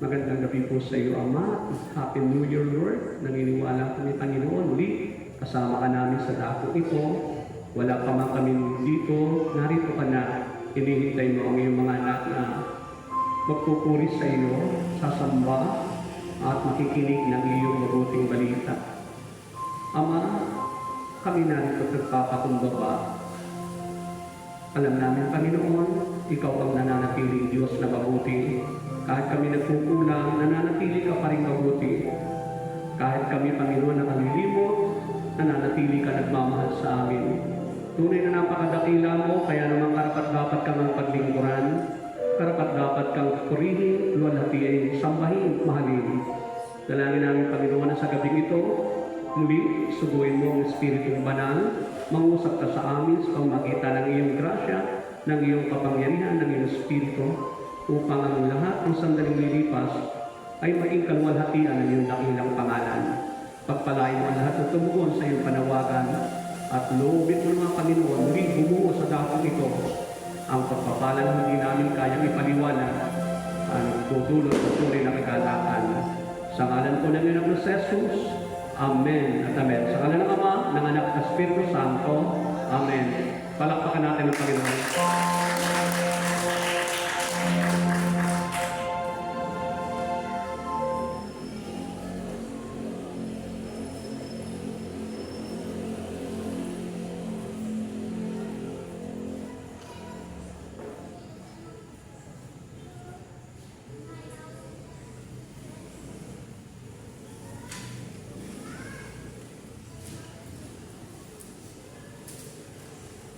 Magandang gabi po sa iyo, Ama. Happy New Year, Lord. Naniniwala kami, Panginoon, muli kasama ka namin sa dako ito. Wala pa man kami dito, narito ka na. Hinihintay mo ang iyong mga anak na magpupuri sa iyo, sasamba, at makikinig ng iyong mabuting balita. Ama, kami narito nagpapakumbaba. Alam namin, Panginoon, ikaw ang nananatiling Diyos na mabuti. Kahit kami nagkukulang, nananatili ka pa rin mabuti. Kahit kami, Panginoon, nakalilimot, nananatili ka nagmamahal sa amin. Tunay na napakadakila mo, kaya naman karapat-dapat kang ang paglingkuran, karapat-dapat kang purihin, luwalhatiin, sambahin, mahalin. Dalangin namin, Panginoon, na sa gabing ito, muli, suguin mo ang Espiritong Banal, mangusap ka sa amin sa pamagitan ng iyong grasya, ng iyong kapangyarihan, ng iyong Espiritu, upang ang lahat ng sandaling lilipas ay maging kaluwalhatian ng iyong dakilang pangalan. Pagpalain mo ang lahat ng tumugon sa iyong panawagan at loobin mo mga Panginoon, muli bumuo sa dakong ito ang pagpapala na hindi namin kayang ipaliwanag ang tutulot sa tunay na kagalakan. Sa ngalan po ng iyong Jesus, Amen at Amen. Sa ngalan ng Ama, ng Anak at Espiritu Santo, Amen. Palakpakan natin ang Panginoon.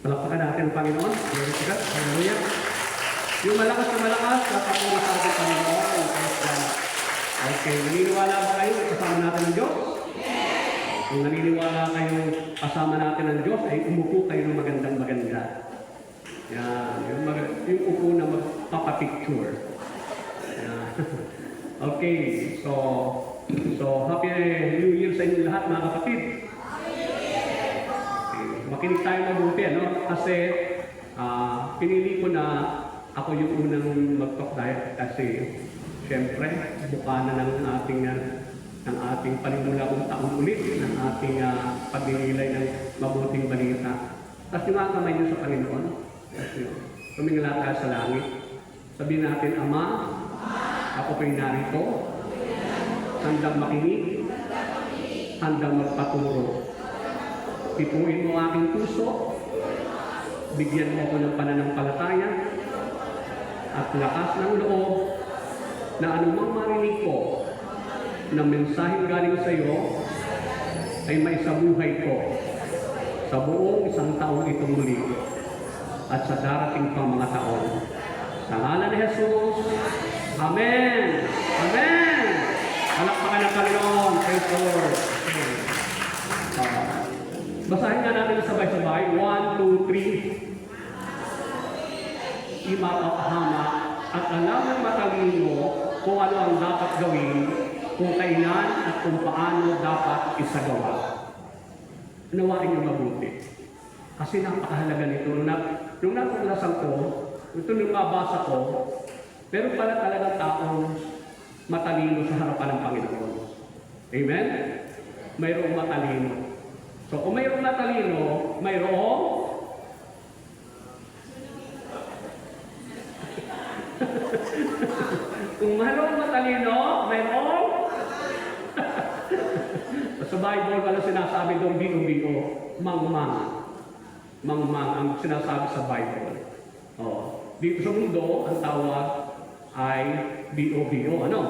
Palakpakan natin ang Panginoon. Glory to God. Hallelujah. Yung malakas na malakas, napapuro sa ating Panginoon. Okay, naniniwala ba kayo kasama natin ng Diyos? Yes! Kung naniniwala kayo kasama natin ng Diyos, ay umupo kayo ng magandang-maganda. Yan. Yung upo na magpapapicture. Yan. Okay, so happy New Year sa inyo lahat, mga kapatid. Makinig tayo mabuti, ano? Kasi pinili ko na ako yung unang mag-talk dahil kasi siyempre bukana ng ating panimulang taon ulit, ng ating pagninilay ng mabuting balita. Tapos yung mga kamay niyo sa Panginoon, tumingala tayo sa langit. Sabihin natin, Ama, ako po'y narito, handang makinig, handang magpaturo. Ipuin mo aking puso, bigyan mo ako ng pananampalataya at lakas ng loob na anumang marinig ko na mensaheng galing sa iyo ay may sabuhay ko sa buong isang taong itong muli at sa darating pang mga taon. Sa ngalan ni Jesus, Amen! Amen! Palakpakan ng Panginoon. Praise the Lord. Basahin nga natin sabay-sabay. 1, 2, 3. Imapapahama at alam ng matalino kung ano ang dapat gawin, kung kailan at kung paano dapat isagawa. Nawain niyo mabuti. Kasi napakahalaga nito. Nung natuklasan ko, ito nung mabasa ko, pero pala talagang taong matalino sa harapan ng Panginoon. Amen? Mayroong matalino. So kung mayroong matalino, mayroong kung mayroong matalino, mayroong sa Bible, wala sinasabi doon bigo-bigo, mangmang. Mangmang ang sinasabi sa Bible. Dito sa mundo, ang tawag ay B-O-B-O. Ano?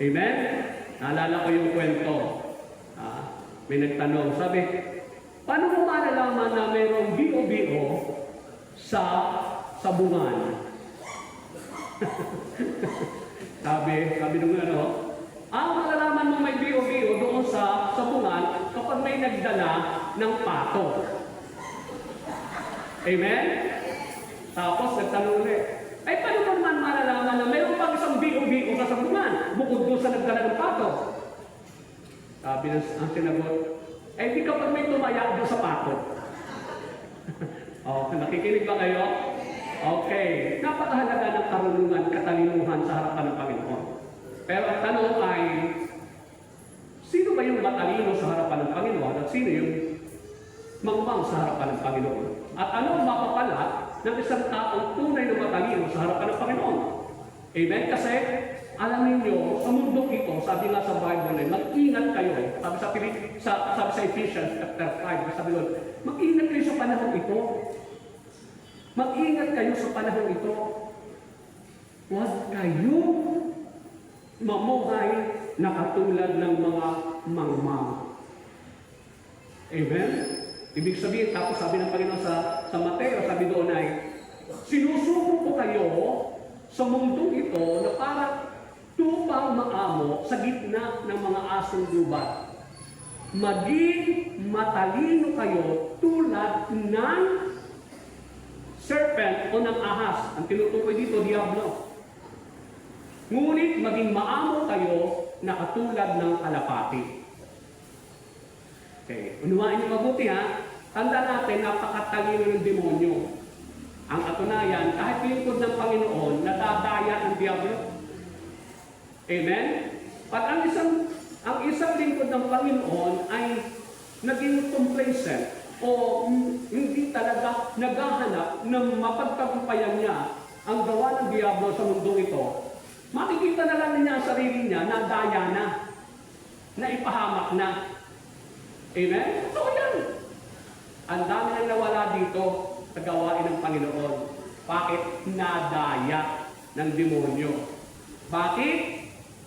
Amen? Naalala ko yung kwento. May nagtanong, sabi, paano mo malalaman na mayroong B-O-B-O sa sabungan? sabi nung ang malalaman mo may B-O-B-O doon sa sabungan kapag may nagdala ng pato. Amen? Tapos nagtanong ulit, ay paano mo naman malalaman na mayroong pang isang B-O-B-O sa sabungan bukod doon sa nagdala ng pato? Sabi ang sinagot, eh di kapag may tumaya doon sa pato. Oh, nakikinig ba kayo? Okay. Napakahalaga ng karunungan, katalinuhan sa harapan ng Panginoon. Pero ang tanong ay, sino ba yung matalino sa harapan ng Panginoon at sino yung mangmang sa harapan ng Panginoon? At ano ang mapapalat ng isang taong tunay na matalino sa harapan ng Panginoon? Amen? Kasi, alam niyo sa mundong ito, sabi nga sa Bible, mag-ingat kayo. Sabi sa Ephesians chapter 5, sabi doon, mag-ingat kayo sa panahon ito. Mag-ingat kayo sa panahon ito. Huwag kayo mamuhay na katulad ng mga mangmang. Amen? Ibig sabihin, tapos sabi ng Panginoon sa Mateo, sabi doon ay, sinusuko ko kayo sa mundong ito na parang tupang maamo sa gitna ng mga asong gubat. Maging matalino kayo tulad ng serpent o ng ahas. Ang tinutukoy dito, diablo. Ngunit maging maamo kayo na katulad ng kalapati. Okay, unawain niyo mabuti ha. Tanda natin, napakatalino ng demonyo. Ang katunayan, kahit lingkod ng Panginoon, nadadaya ng diablo. Amen? At ang isang lingkod ng Panginoon ay naging complacent o hindi talaga naghahanap ng mapagtagumpayan niya ang gawa ng diablo sa mundong ito. Makikita na lang niya ang sarili niya na daya na ipahamak na. Amen? So yan. Ang dami nang nawala dito sa gawain ng Panginoon. Bakit? Nadaya ng demonyo. Bakit?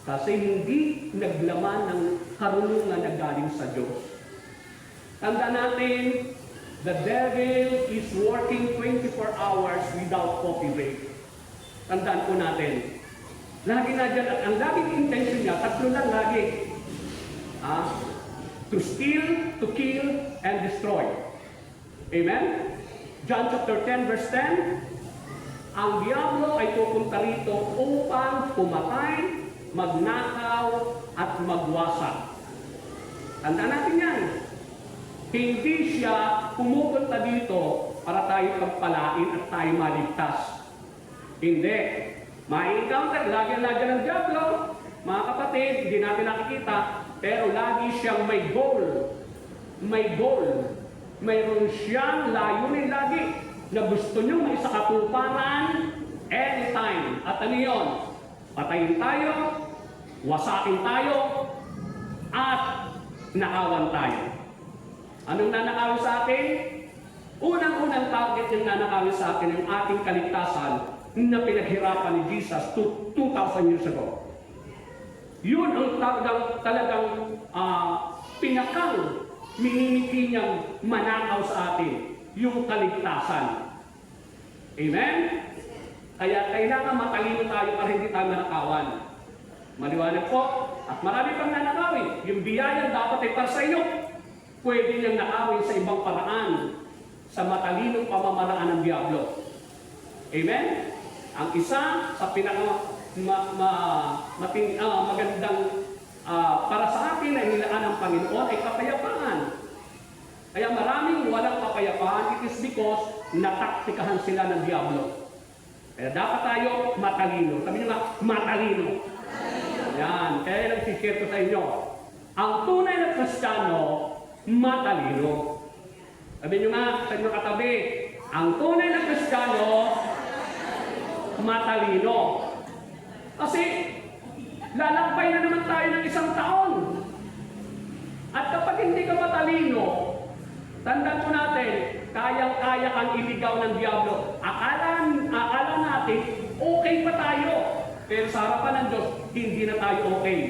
Kasi hindi naglaman ng karunungan na galing sa Diyos. Tanda natin, the devil is working 24 hours without coffee break. Tandaan po natin. Lagi na dyan, ang laging intention niya, tatlo lang lagi. To steal, to kill, and destroy. Amen? John chapter 10, verse 10, ang diablo ay pupunta rito upang pumatay, magnakaw, at magwasak. Tandaan natin yan. Hindi siya pumupunta dito para tayo pagpalain at tayo maligtas. Hindi. Ma-encounter, lagi-lagi ng diablo. Mga kapatid, hindi natin nakikita, pero lagi siyang may goal. May goal. Mayroon siyang layunin lagi na gusto niyong may sakatuparan anytime. At ano yun? Patayin tayo, wasakin tayo, at nakawan tayo. Anong nanakawin sa akin? Unang-unang target yung nanakawin sa akin yung ating kaligtasan na pinaghirapan ni Jesus 2,000 years ago. Yun ang talagang pinakang minimiki niyang manakaw sa atin, yung kaligtasan. Amen? Kaya kailangan matalino tayo para hindi tayo manakawan. Maliwanag po, at marami pang nanakawin. Yung biyaya dapat ay para sa inyo. Pwede niyang nakawin sa ibang paraan, sa matalinong pamamaraan ng diablo. Amen? Ang isa sa magandang para sa akin na nilaan ng Panginoon ay kapayapaan. Kaya maraming walang kapayapaan, it is because nataktikahan sila ng diablo. Kaya dapat tayo matalino. Sabi niyo nga, matalino. Yan. Kaya lang si-share ko sa inyo. Ang tunay na Kristiyano, matalino. Sabi niyo nga sa inyong katabi, ang tunay na Kristiyano, matalino. Kasi, lalakbay na naman tayo ng isang taon. At kapag hindi ka matalino, tandaan po natin, kayang-kaya kang iligaw ng diablo. Akala natin, okay pa tayo. Pero sa harapan ng Diyos, hindi na tayo okay.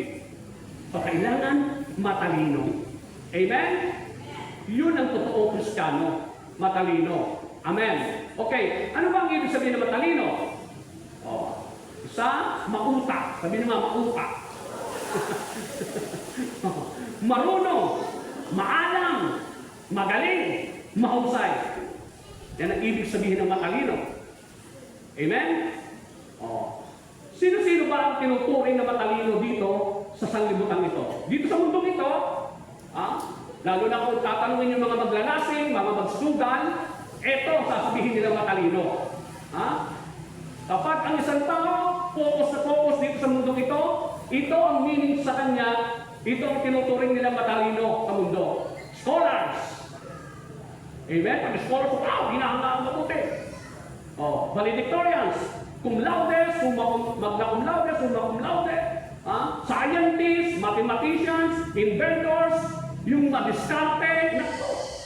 So, kailangan matalino. Amen? Yun ang totoo Kristiyano. Matalino. Amen. Okay, ano ba ang ibig sabihin na matalino? Isa, mautak. Sabi naman, mautak. Marunong, maalam, magaling, mahusay. Yan ang ibig sabihin ng matalino. Amen? Sino-sino ba ang tinuturing na matalino dito sa sanglibutan ito? Dito sa mundong ito, Lalo na kung tatanungin yung mga maglalasing, mga magsugal, eto, sasabihin nila matalino. Kapag ang isang tao, focus na focus dito sa mundong ito ang meaning sa kanya, ito ang tinuturing nila matalino sa mundo. Scholars. Amen? Pag scholars, hinahanga ang mabuti. Valedictorians. Cum laude, magna cum laude, summa cum laude. Scientists, mathematicians, inventors, yung madiskarte,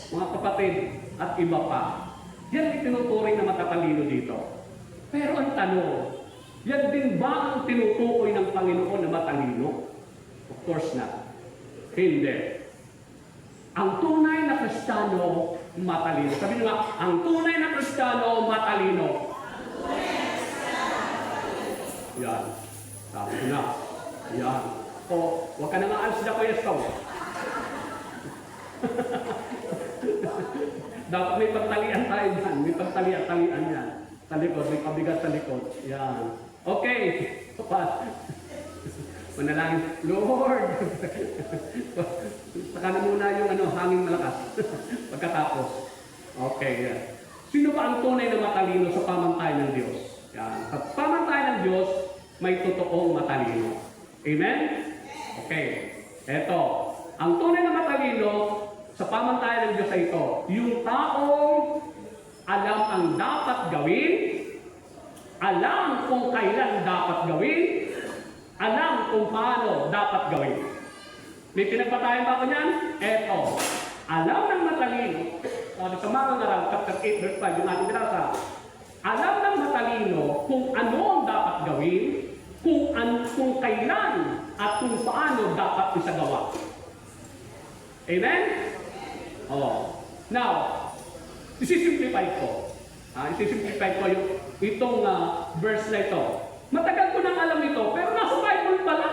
mga kapatid, at iba pa. Yan ang tinuturing na matatalino dito. Pero ang tanong, yan din ba ang tinutukoy ng Panginoon na matalino? Of course not. Hindi. Ang tunay na Kristiyano, matalino. Sabi nyo nga, ang tunay na Kristiyano, matalino. Yan. Sabi ko na. Yan. Huwag ka na nga alis na Kuya Scout. Dapat may pagtalian tayo dyan. May pagtalian yan. Sa likod, may pabigat sa likod. Yan. Okay. Manalangin, Lord! Saka na muna yung hangin malakas. Pagkatapos. Okay. Yan. Sino ba ang tunay na matalino sa pamantayan ng Diyos? Yan. Sa pamantayan ng Diyos, may totoong matalino. Amen? Okay. Eto. Ang tunay na matalino sa pamantayan ng Diyos ay ito. Yung taong alam ang dapat gawin, alam kung kailan dapat gawin, alam kung paano dapat gawin. May pinagpatayan ba ako niyan? Eto. Alam ng matalino, sabi sa mga ngaral, chapter 8, verse 5, yung ating binasa, alam ng matalino kung ano ang dapat gawin, kung kailan at kung paano dapat isagawa. Amen? Now, isisimplify ko. Isisimplify ko itong verse na ito. Matagal ko nang alam ito, pero nasa Bible pala.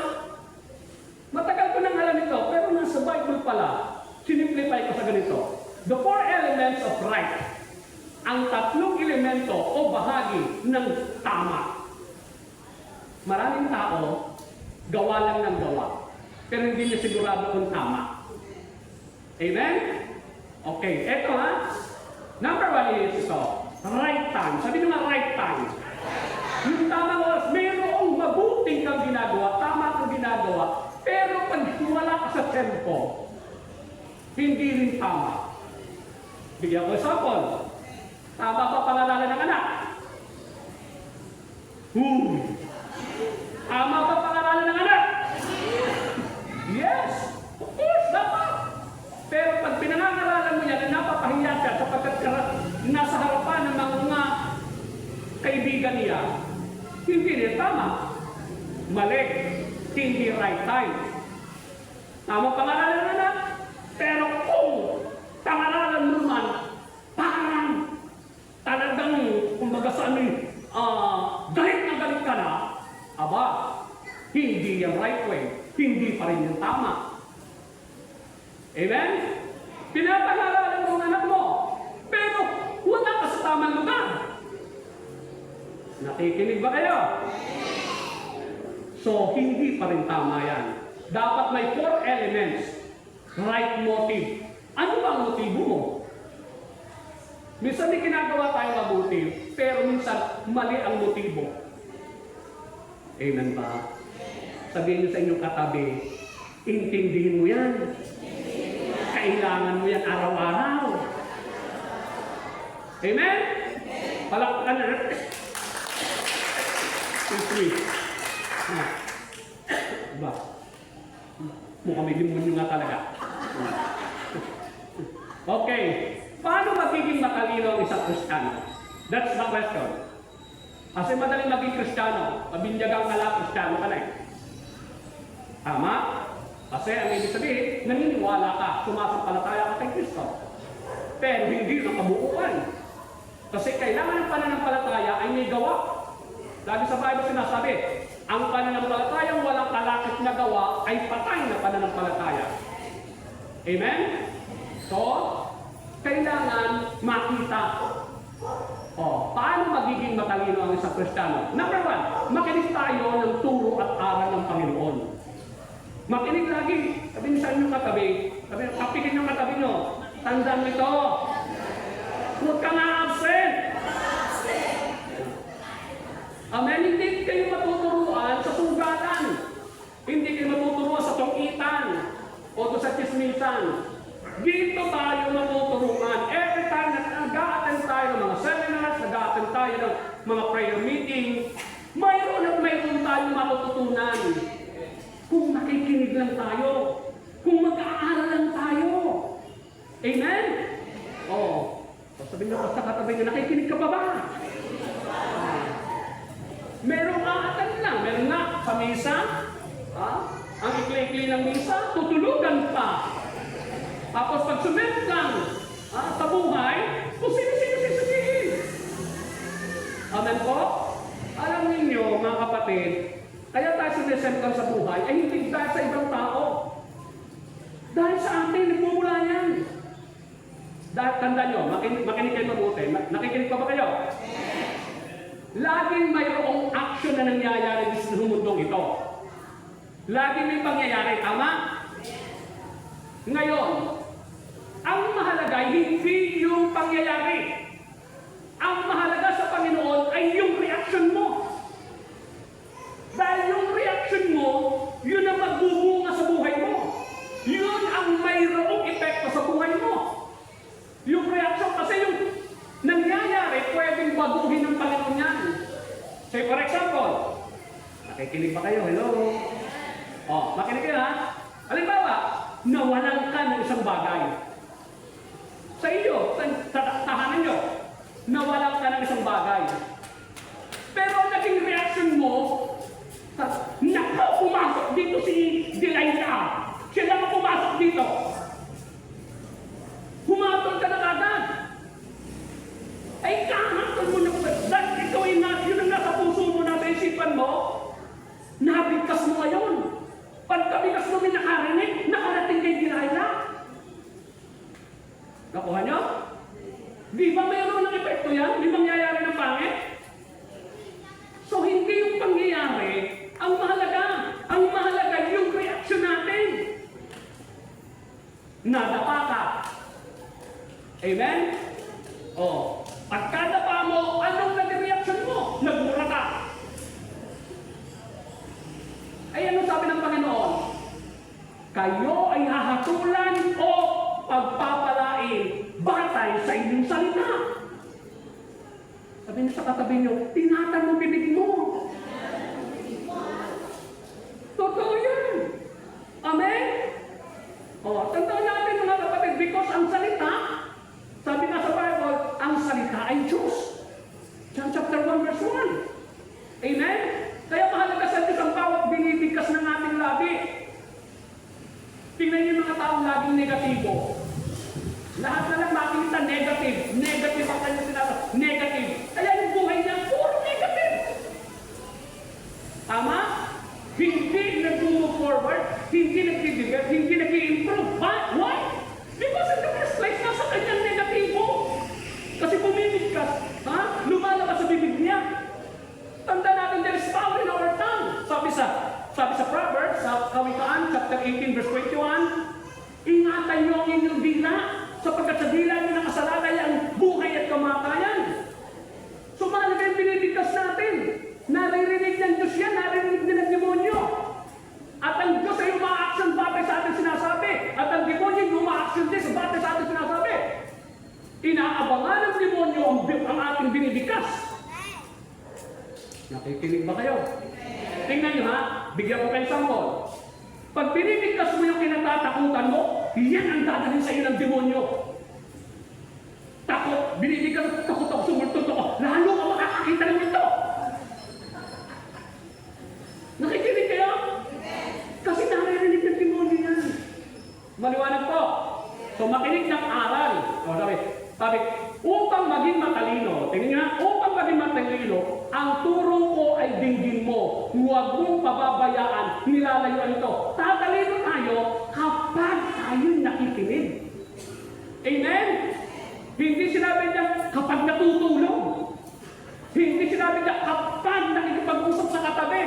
Matagal ko nang alam ito, pero nasa Bible pala. Sinimplify ko sa ganito. The four elements of right. Ang tatlong elemento o bahagi ng tama. Maraming tao, gawa lang ng gawa. Pero hindi niya sigurado kung tama. Amen? Okay, eto Number one is ito. Right time. Sabi nyo nga right time. Yung tamang oras, mayroong mabuting kang ginagawa, tama kang ginagawa, pero pag wala ka sa tempo, hindi rin tama. Bigyan ko example. Tama ba pangalanan ng anak? Tama ba pangalanan ng anak? Yes! Of course, dapat! Pero pag pinangangaralan mo yan, napapahiya ka sapagkat nasa harapan ng mga kaibigan niya, hindi rin tama. Mali. Hindi right time. Tama pangalanan ng anak, pero kung pangalanan mo naman, parang talagang, kumbaga sa galit na galit ka na, aba, hindi yung right way. Hindi pa rin yung tama. Amen? Pinapangalanan mo ang anak mo, pero wala ka sa tamang lugar. Nakikinig ba kayo? So, hindi pa rin tama yan. Dapat may four elements. Right motive. Ano ba ang motibo mo? Minsan may ginagawa tayo mabuti, pero minsan mali ang motibo. Amen ba? Sabihin niyo sa inyong katabi, intindihin mo yan. Kailangan mo yan araw-araw. Amen? Palakpakan na. Sweet. Diba? Mukhang may limonyo nga talaga. Okay. Paano magiging matalino ang isang Kristiyano? That's the question. Kasi madaling maging Kristiyano. Mabinyagang Kristiyano ka na eh. Tama? Kasi ang ibig sabihin, naniniwala ka, sumasampalataya ka kay Kristo. Pero hindi ng kabuuan. Kasi kailangan ng pananampalataya ay may gawa. Lagi sa Bible sinasabi, ang pananampalatayang walang kalakip na gawa ay patay na pananampalataya. Amen? So, kailangan makita. Paano magiging matalino ang isang Kristiyano? Number one, makinig tayo ng turo at aral ng Panginoon. Makinig lagi, sabi niyo sa inyong katabi, sabi niyo, kapikin yung katabi niyo, tandaan mo ito, huwag ka nga absent. Amen, hindi kayo matuturuan sa sugatan. Hindi kayo matuturuan sa tungkitan o sa chismisan. Dito tayo matuturuan. Every time na nag-a-attend tayo ng mga seminars, nag-a-attend tayo ng mga prayer meeting, mayroon at mayroon tayong matututunan. Kung makikinig lang tayo, kung mag-aaral lang tayo. Amen? Oo. Sabihin nyo sa katabi nyo, nakikinig ka pa ba? Merong aatan lang, meron nga sa misa, ang ikli-ikli ng misa, tutulugan pa. Tapos pag sumunod lang sa buhay, kung sino-sino-sino-sino. Amen po? Alam ninyo, mga kapatid, kaya tayo sumisentral sa buhay, ay hindi dahil sa ibang tao. Dahil sa atin, nagmumula yan. Dahil tandaan nyo, makinig kayo mabuti. Nakikinig pa ba kayo? Laging mayroong action na nangyayari sa mundong ito. Laging may pangyayari, tama? Ngayon, ang mahalaga hindi yung pangyayari. Ang mahalaga sa Panginoon ay yung reaction mo. Dahil yung reaction mo, yun ang magbubunga sa buhay mo. Yun ang mayroong epekto sa buhay mo. Yung reaction, kasi yung nangyayari, pwedeng baguhin ng Panginoon yan. Say for example, nakikinig ba kayo? Hello? Makinig kayo ha? Halimbawa, nawalan ka ng isang bagay. Sa iyo, sa tahanan nyo, nawalan ka ng isang bagay. Pero ang naging reaction mo, nakaw, pumasok dito si Delilah. Siya lang pumasok dito. Humatol ka na agad. Ay, kahatol mo na. Dahil ikaw yun ang nasa puso mo, nasa isipan mo, nabigkas mo ngayon. Pagkabigas mo may nakarinig, nakarating kay Delilah. Nakuha niyo? Di ba mayroon ng epekto yan? Di ba nangyayari ng pangit? So, hindi yung pangyayari ang mahalaga. Ang mahalaga yung reaction natin. Nadapa ka. Amen? Pagkadapa mo, anong naging reaction mo? Nagmura ka. Ay, ano sabi ng Panginoon? Kayo ay hahatulan o pagpapalain batay sa inyong salita. Sabi niyo sa katabi niyo, tinatan mo bibig mo. Totoo yan. Amen? Tandaan natin mga kapatid, because ang salita, sabi nga sa Bible, ang salita ay Diyos. John chapter 1 verse 1. Amen? Kaya mahalaga sa Diyos ang bawat binibigkas ng ating labi. Tingnan niyo mga taong laging negatibo. Lahat na lang makikita negative. Negative ang kanyang sinasabi. Negative. Kaya yung buhay niya, puro negative. Tama? Hindi nag-move forward, hindi nag-develop, hindi nag-improve. Why? Because in the first place, nasa kanyang negatibo. Kasi bumibigkas, lumalabas sa bibig niya. Tanda natin, there is power in our tongue. Sabi sa Proverbs, sa Kawikaan, chapter 18, verse 21, ingatan niyo ang inyong dila, sapagkat sa dila niyo nakasalalay ang buhay at kamatayan. So, mahalaga yung binibigkas natin. Naririnig ng Diyos yan, naririnig din ng demonyo. At ang Diyos ay uma-action batay sa ating sinasabi. At ang demonyo ay uma-action din sa batay sa ating sinasabi. Inaabangan ng demonyo ang ating binibigkas. Nakikinig ba kayo? Tingnan nyo ha, bigyan ko kayo sample. Pag binibigkas mo yung kinatatakutan mo, yan ang dadalhin sa iyo ng demonyo. Takot, binibigkas, takot ako, sumultot ako. Lalo ka makakakita ng ito. Nakikinig kayo? Kasi naririnig ng demonyo yan. Maliwanag po. So makinig ng aral. Sabi, upang maging matalino, tingnan nyo na, upang maging matalino, ang turo ko ay dinggin mo. Huwag mong pababayaan, nilalayuan ito. Tatalino tayo kapag tayo nakikinig. Amen? Hindi sinabi niya kapag natutulog. Hindi sinabi niya kapag nakikipag-usap sa katabi.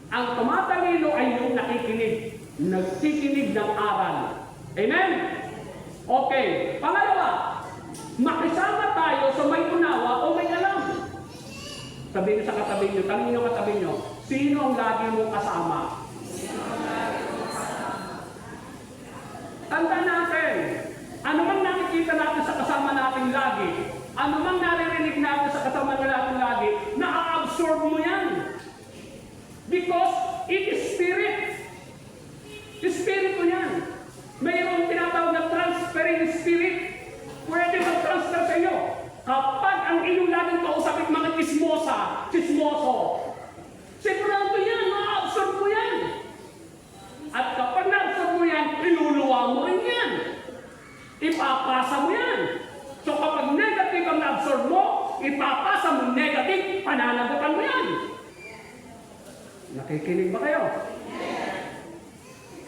Ang tumatalino ay yung nakikinig. nagkikinig ng aral. Amen? Okay. Pangalawa, makisama tayo sa may unawa o may alam. Sabihin niyo sa katabi niyo, tanongin niyo katabi niyo, sino ang lagi mong kasama? Tanda natin, ano mang nakikita natin sa kasama natin lagi, ano mang naririnig natin sa kasama natin lagi, na-absorb mo yan. Because it is spirit. Spirit mo yan. Mayroong tinatawag na transferring spirit. Pwede mag-transfer sa iyo. Kapag ang iyong laging kausapin mga chismoso, sigurado yan, ma-absorb mo yan. At kapag na-absorb mo yan, iluluwa mo rin yan. Ipapasa mo yan. So kapag negative ang na-absorb mo, ipapasa mo negative, pananagutan mo yan. Nakikinig ba kayo?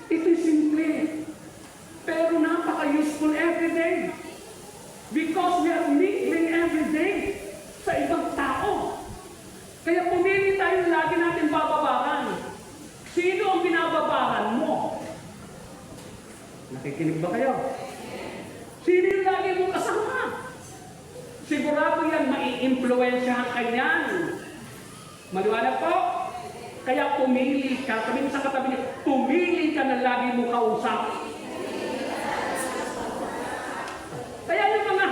Ito is simple. Pero napaka-useful everyday. Because we are living everyday sa ibang tao. Kaya pumili tayo lagi natin bababaran. Sino ang binababaran mo? Nakikinig ba kayo? Sino yung lagi mong kasama? Sigurado yan, mai-influensyahan ka yan. Maliwanag po? Kaya pumili ka, sabihin sa katabi niyo, pumili ka na lagi mong kausap. Kaya yung mga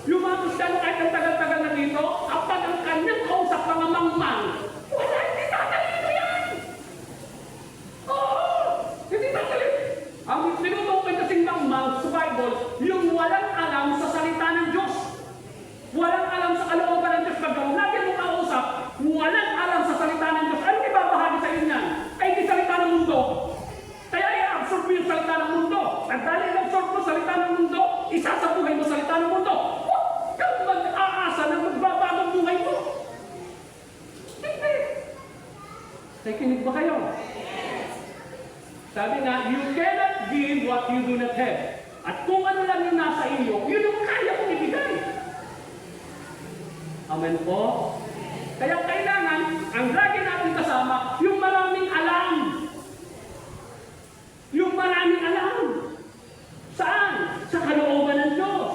lumapos ka kahit ang tagal-tagal na dito, kapag ang kanyang kausap mga mangmang, wala, hindi tatalino yan! Oo! Hindi tatalino. Ang tinutukoy kasing mangmang sa Bible, yung walang alam sa salita ng Diyos. Walang alam sa kalooban ng Diyos. Pag lagi mo kausap, walang alam sa salita ng Diyos. Ano ibabahagi sa inyo yan? Ay, hindi salita ng mundo. Kaya i-absorb mo yung salita ng mundo. At dahil i-absorb mo salita ng mundo, isasabuhay mo salita ng mundo. Huwag kang mag-aasa na magbabago ang buhay mo. Hindi. Nakikinig ba kayo? Sabi nga, you cannot give what you do not have. At kung ano lang yung nasa iyo, yun ang kaya mong ibigay. Amen po? Kaya kailangan, ang lagi natin kasama, yung maraming alam. Yung maraming alam. Saan? Sa kalooban ng Diyos.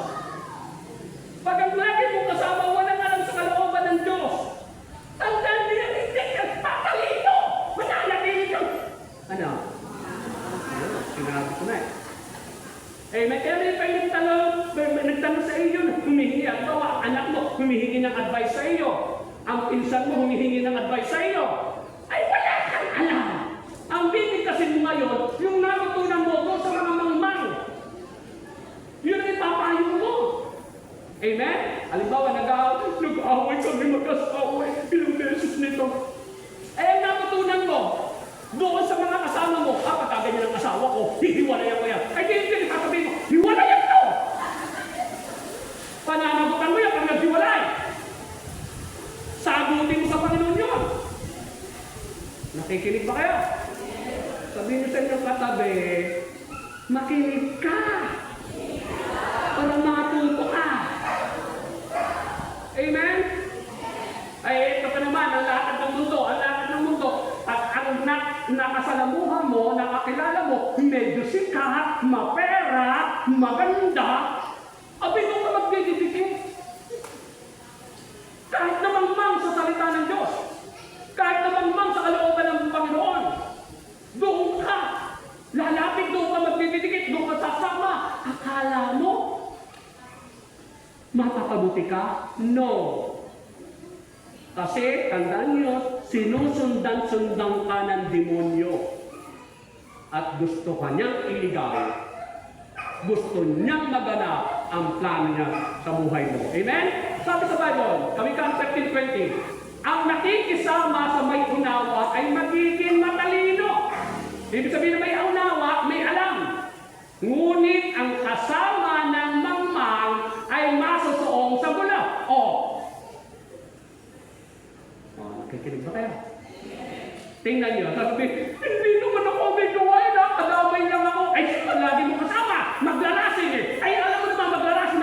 Pag ang lagi mong kasama, walang alam sa kalooban ng Diyos, tandaan niya, hindi ka patalino! Mananatili ka! Ano? Sinabi ko na eh. May nagtanong sa iyo, humihingi ang bawa, anak mo, humihingi ng advice sa iyo. Ang pinsan mo, humihingi ng advice sa iyo. Ay, wala kang alam. Ang bibig kasi mo ngayon, yung natutunan mo doon sa mga mangmang. Yun ang ipapayo mo. Amen? Halimbawa, nag-aaway kami mag-asawa. Ilang beses nito. Ang natutunan mo, doon sa mga kasama mo, pagkaganyan ang asawa ko, hihiwalayan ko yan. Ay, hindi sasabihin mo, hiwalayan to! Pananagutan mo yan pag naghiwalay. Sagutin mo sa Panginoon yun. Nakikinig ba kayo? Sabihin niyo sa inyong katabi, makinig ka para matuto ka. Amen? Ay, ito pa naman, ang lakad ng mundo, at ang nakasalamuhan mo, nakakilala mo, medyo sikat, mapera, maganda, abay mo ka magdidikit. Kahit namang mang sa salita ng Diyos, kahit namang mang sa kalooban ng Panginoon, doon ka, lalapit doon ka magdidikit, doon ka sasama, akala mo, mapapabuti ka? No. Kasi, tandaan niyo, sinusundan-sundan ka ng demonyo. At gusto ka niyang iligay. Gusto niyang maganap ang plano niya sa buhay mo. Amen? Sabi sa Bible, Kawikaan 13:20, ang nakikisama sa may unawa ay magiging matalino. Ibig sabihin na may unawa, may alam. Ngunit ang kasama ng mangmang ay masusuong sa bula. Nakikinig ba kayo? Tingnan niyo, sabi, hindi naman ako may gawain ha, kadamay lang ako. Ay, lagi mo kasama, maglalasing eh. Ay, alam mo naman, maglalasing,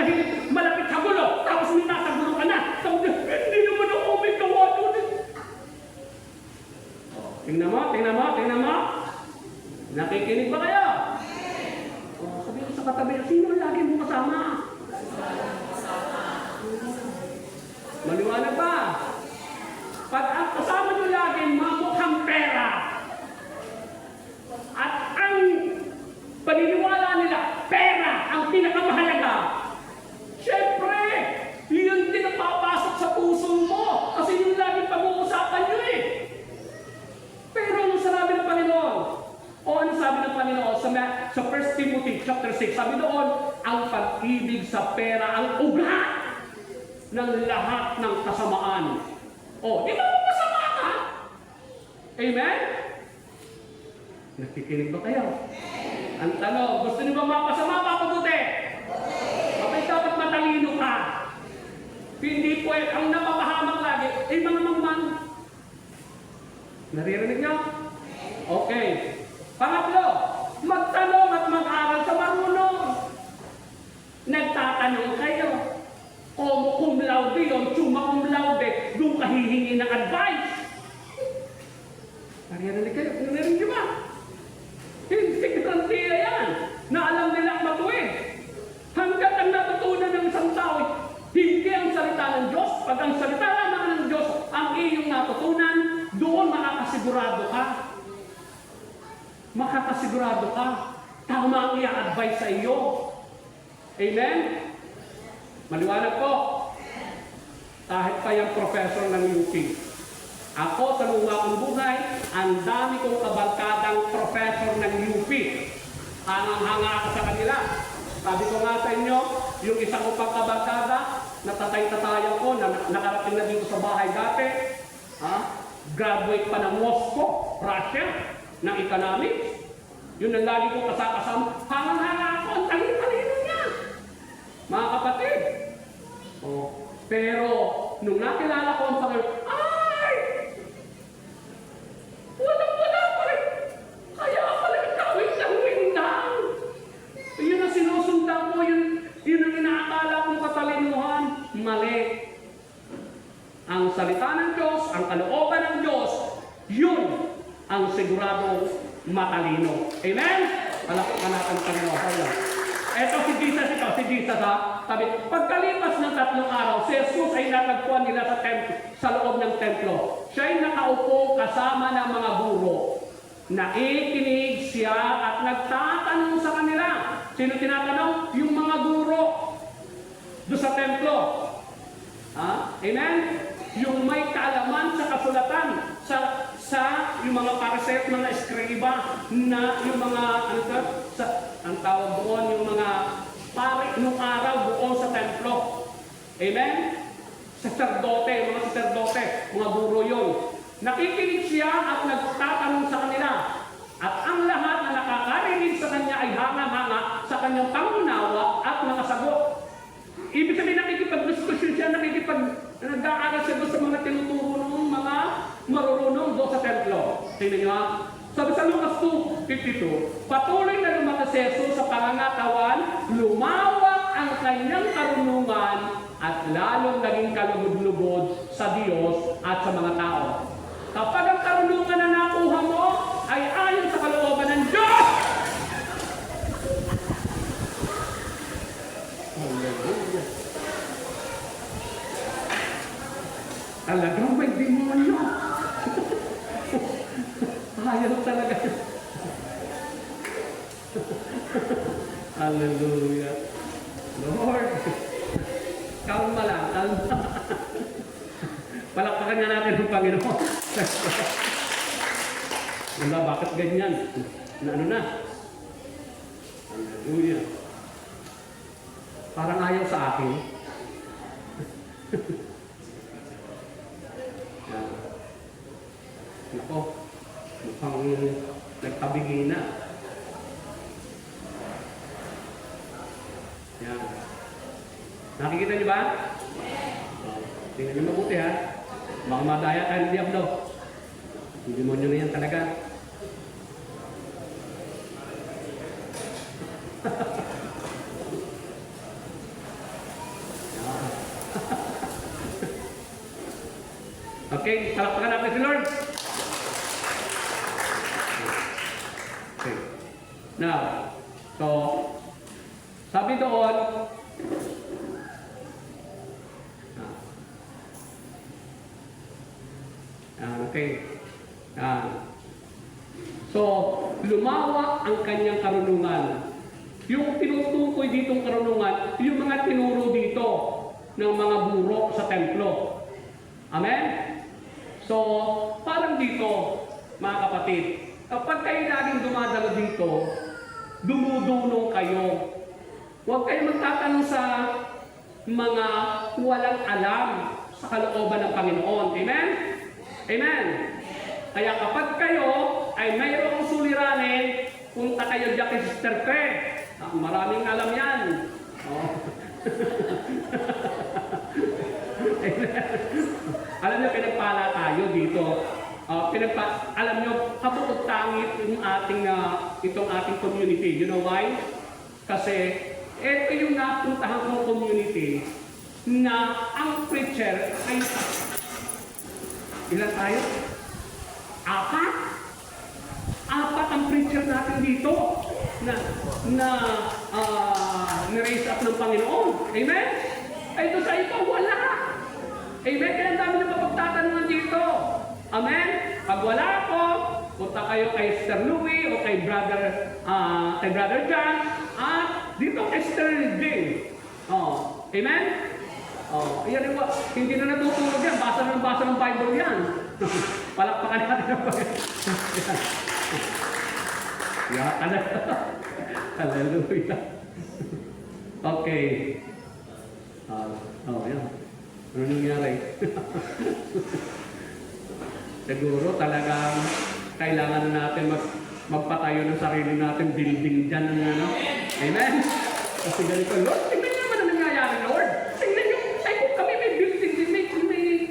malapit sa gulo, tapos may nasa gulo ka na. Sabi, hindi naman ako may gawain. Tingnan mo. Nakikinig ba kayo? O, sabi ko sa katabi, sino ang lagi mo kasama? Maliwanag ba? Pag ang kasama nyo lagi, mamukhang pera. At ang paniniwala nila, pera ang pinakamahalaga. Siyempre, yun din ang papasok sa puso mo. Kasi yun lagi pag-uusapan nyo eh. Pero ano sabi ng Panginoon? O ano sabi ng Panginoon sa 1 Timothy chapter 6? Sabi doon, ang pag-ibig sa pera, ang ugat ng lahat ng kasamaan. O, di ba masama ka? Amen? Nakikinig ba kayo? Ang tanong, gusto niyo ba mapasama, papabuti? Kapag dapat matalino ka. Hindi po ang napapahamak lagi, mga mangmang. Naririnig niyo? Okay. Pangatlo, magtanong at mag-aral sa marunong. Nagtatanong kayo. Cum laude yun, summa cum laude, doon ka hihingi ng advice. Naririnig kayo? Naririnig niyo ba? Hindi garantiya yan na alam nilang matuwid. Hanggat ang natutunan ng isang tao, hindi ang salita ng Diyos. Pag ang salita naman ng Diyos ang iyong natutunan, doon makakasigurado ka. Makakasigurado ka. Tama ang i-advise sa iyo. Amen? Maliwanag po. Kahit pa yung professor ng UP. Ako sa luma kong buhay, ang dami kong kabarkadang professor ng UP. Hangang-hanga ako sa kanila. Sabi ko nga sa inyo, yung isang ko pang kabarkada, natatay-tatayan ko, nakarating na dito sa bahay dati. Graduate pa ng Moscow, Russia, ng economics. Yun ang lagi kong kasama. Hangang-hanga ako, ang talino niya. Mga kapatid. Pero, nung nakilala ko ang Panginoon, wala pa rin. Kaya pala gawin ng windang. Yun ang sinusundan mo, yun ang inaakala kong katalinuhan. Mali. Ang salita ng Diyos, ang kalooban ng Diyos, yun ang siguradong matalino. Amen? Palakpakan natin ang Panginoon. Ito si Jesus ha. Sabi, pagkalipas ng 3 araw, si Jesus ay natagpuan nila sa loob ng templo. Siya ay nakaupo kasama ng mga guro. Naikinig siya at nagtatanong sa kanila. Sino tinatanong? Yung mga guro doon sa templo. Amen? Yung may kaalaman sa kasulatan, sa yung mga pariseo, mga eskriba, na yung mga, ang tawag doon, yung mga pari nung araw doon sa templo. Amen? Sacerdote, mga sacerdote, mga guro yun. Nakikinig siya at nagtatanong sa kanila. At ang lahat na nakakarinig sa kanya ay hanga-hanga sa kanyang pangunawa at mga sagot. Ibig sabihin, nakikipag-discussion siya, nag-aaral siya doon sa mga tinuturo ng mga marurunong doon sa templo. Tingnan niyo ha? Sabi sa Lucas 2:52, patuloy na lumakas si Jesus sa pangangatawan, lumawak ang kanyang karunungan at lalong naging kalugod-lugod sa Diyos at sa mga tao. Kapag ang karunungan na nakuha mo ay ayon sa kalooban ng Diyos, talagang may demonyo. Ayaw talaga. Hallelujah. Lord, kalma lang, kalma. Palakpakan nga natin ang Panginoon. Wala, bakit ganyan? Ano na? Hallelujah. Parang ayaw sa akin. Nako, mukhang nagpabigay na. Yan. Nakikita niyo ba? Tingnan niyo mabuti ha. Baka madaya tayo ng Diablo. Yung demonyo na yan talaga. Okay, palakpakan natin si Lord. Okay. Now, so, sabi doon, okay. So, lumawak ang kanyang karunungan. Yung tinutukoy ditong karunungan, yung mga tinuro dito ng mga guro sa templo. Amen? So, parang dito, mga kapatid, kapag kayo laging dumadalo dito, dumudulong kayo. Huwag kayo magtatanong sa mga walang alam sa kalooban ng Panginoon. Amen? Amen? Kaya kapag kayo ay mayroong suliranin, punta kayo dyan kay Sister Pe. Maraming alam yan. Oh. Alam niyo, pinagpala tayo dito. Alam niyo, kabuot-tangit itong ating community. You know why? Kasi ito yung napuntahan kong community na ang preacher ay ilan tayo? Apat? Apat ang preacher natin dito na ni-raise up ng Panginoon. Amen? Ay, ito sa ito, wala. Amen? Kaya ang dami na mapagtatanungan dito. Amen? Pag wala ako, punta kayo kay Sister Louie o kay Brother John at dito kay Sister Jane. Oh, amen? Oh, yan yung hindi na natutulog yan. Basa ng Bible yan. Palakpakan natin ang Bible. Yata na. Hallelujah. Okay. Yan. Ano nangyari? Siguro talagang kailangan na natin magpatayo ng sarili natin, building dyan. Ano? Amen? Kasi ganito, Lord, tingnan naman ang nangyayari, Lord. Tingnan nyo, ay kung kami may building din,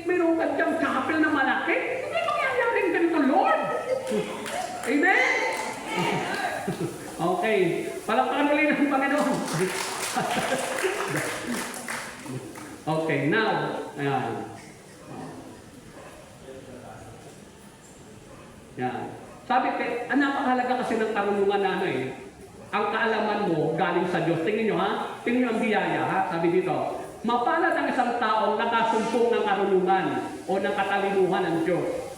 may rungad dyan, chapel na malaki. Hindi mangyayari ganito, Lord. Amen? Okay. Palakpakan ulit ng Panginoon. Okay, now, ayan. Yan. Sabi napakahalaga kasi ng karunungan na ang kaalaman mo galing sa Diyos. Tingnan nyo ha, tingnan nyo ang biyaya ha, sabi dito. Mapalad ang isang taong nakasumpong ng karunungan o ng katalinuhan ng Diyos.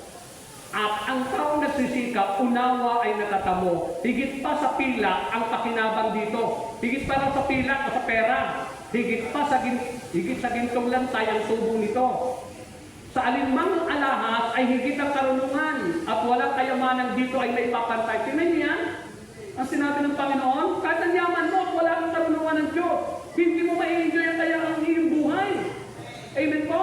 At ang taong nagsisikap, unawa ay natatamo. Higit pa sa pila ang pakinabang dito. Higit pa lang sa pila o sa pera. Higit sa gintong lantay ang tubo nito. Sa alinmang alahas ay higit ang karunungan at walang kayamanan dito ay may papantay. Tingnan niyo yan? Ang sinabi ng Panginoon, kahit ang yaman mo at wala kang karunungan ng Diyos, hindi mo ma-enjoy ang kaya ang iyong buhay. Amen po?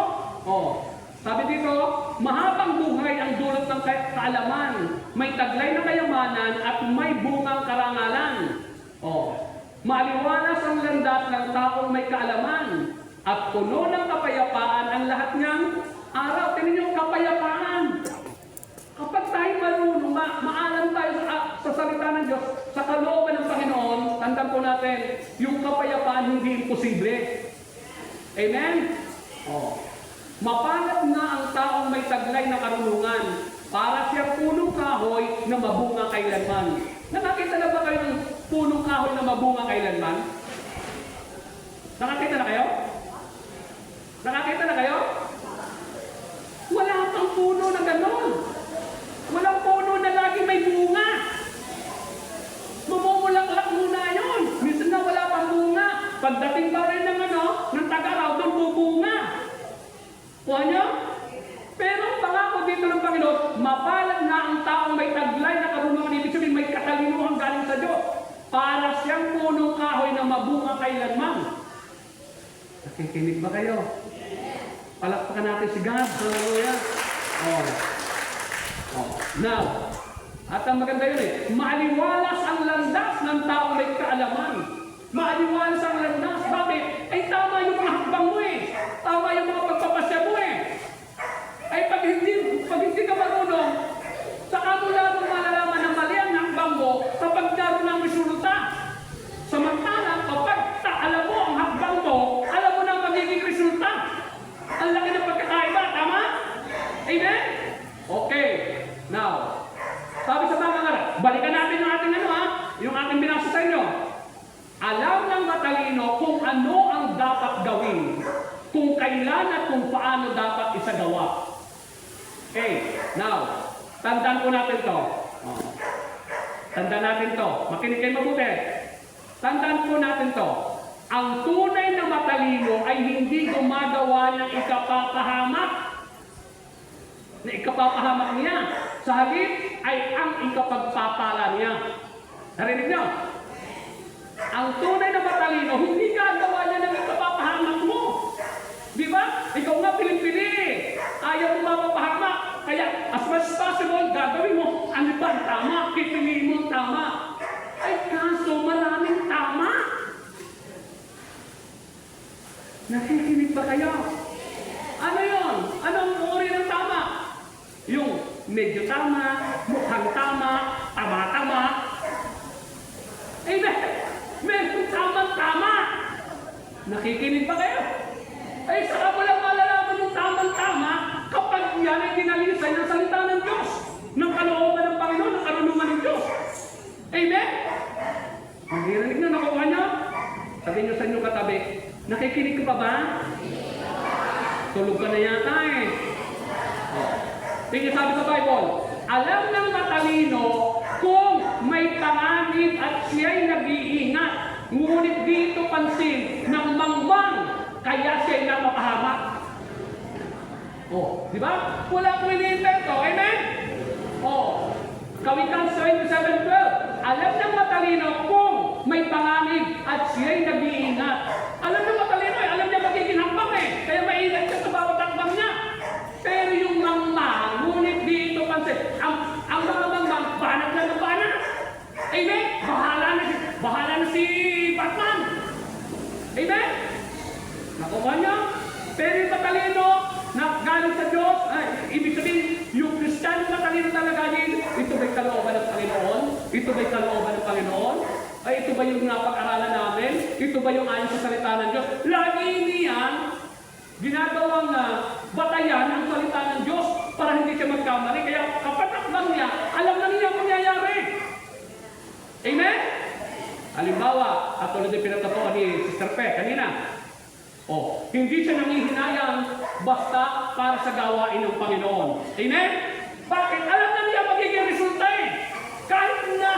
Sabi dito, mahabang buhay ang dulot ng kaalaman, may taglay na kayamanan at may bungang karangalan. Maliwalas ang landas ng taong may kaalaman at puno ng kapayapaan ang lahat niyang araw. Tingnan niyo, kapayapaan. Kapag tayo marunong, maalam tayo sa salita ng Diyos, sa kalooban ng Panginoon, tandaan po natin, yung kapayapaan hindi imposible. Amen? Mapalad na ang taong may taglay na karunungan para siya punong kahoy na mabunga kailanman. Nakakita na ba kayo ng punong kahoy na mabunga kailanman? Nakakita na kayo? Nakakita na kayo? Wala pang puno na gano'n. Walang puno na lagi may bunga. Mamumulaklak muna yun. Minsan na wala pang bunga. Pagdating pa rin ng tag-araw, doon bubunga. Kuha niyo? Pero ang pangako dito ng Panginoon, mapalad na ang taong may taglay na karunungan, ibig sabihin may katalinuhan galing sa Diyos, para siyang punong kahoy na mabunga kailanman. Nakikinig ba kayo? Palakpakan natin si God. Hallelujah. Now, at ang maganda yun maaliwalas ang landas ng taong may kaalaman. Maaliwalas ang landas. Bakit? Ay tama yung mga hakbang mo Tama yung mga pagpapasya mo Ay pag hindi ka marunong, saka mo lang malalaman ng mali ang hakbang mo kapag naroon ang resulta. Samantalang kapag alam mo ang hakbang mo, alam mo na ang magiging resulta. Ang laki ng pagkakaiba, tama? Amen? Okay. Now, sabi sa mga ngaral, balikan natin yung ating yung kung kailan at kung paano dapat isagawa. Okay, now, tandaan po natin to. Oh. Tandaan natin to. Makinig kayo mabuti. Tandaan po natin to. Ang tunay na matalino ay hindi gumagawa ng ikapapahamak. Na ikapapahamak niya. Sa halip ay ang ikapagpapala niya. Narinig niyo? Ang tunay na matalino, hindi gagawa niya ng ikapapahamak mo. Di ba? Ikaw nga pili-pili. Ayaw mo mapapahamak. Kaya as much as possible, gagawin mo. Ano ba ang tama? Pipiliin mo ang tama. Ay kaso maraming tama. Nakikinig ba kayo? Ano yun? Anong uri ng tama? Yung medyo tama, mukhang tama, tama-tama. Medyo tama-tama. Nakikinig ba kayo? Ay, saka mo lang malalaman yung tamang-tama kapag yan ay dinalisan ng salita ng Diyos, ng kalooban ng Panginoon, ng karunungan ng Diyos. Amen? Narinig na, nakuha niyo? Sabihin niyo sa inyong katabi, nakikinig ka pa ba? Tulog ka na yata eh. Tingnan sabi sa Bible, alam ng matalino kung may panganib at siya'y nag-iingat, ngunit dito pansin ng mangmang, kaya siya'y napapahamak. Oh, di ba? Wala ko ini-invento. Amen? Oh, Kawikaan 27:12. Alam ng matalino kung may panganib at siya'y nag-iingat. Alam ng matalino eh. Alam niya magiging hakbang eh. Kaya maingat siya sa bawat hakbang niya. Pero yung mangmang, ngunit dito pansin, ang mga mangmang, banat na ng banat. Amen? Bahala na si Batman. Amen? Nakuha niya? Pero yung matalino na galing sa Diyos, ibig sabihin, yung Kristiyano matalino talaga din, ito ba'y kalooban ng Panginoon? Ito ba'y kalooban ng Panginoon? Ay, ito ba yung napag-aralan namin? Ito ba yung ayon sa salita ng Diyos? Lagi niyan, ginagawang batayan ang salita ng Diyos para hindi siya magkamali. Kaya kapag nakbang niya, alam na niya ang mangyayari. Amen? Halimbawa, at tulad yung pinagtatuan ni Sister Pe kanina, hindi siya nangihinayang basta para sa gawain ng Panginoon. Amen? Bakit? Alam na niya magiging resulta eh. Kahit na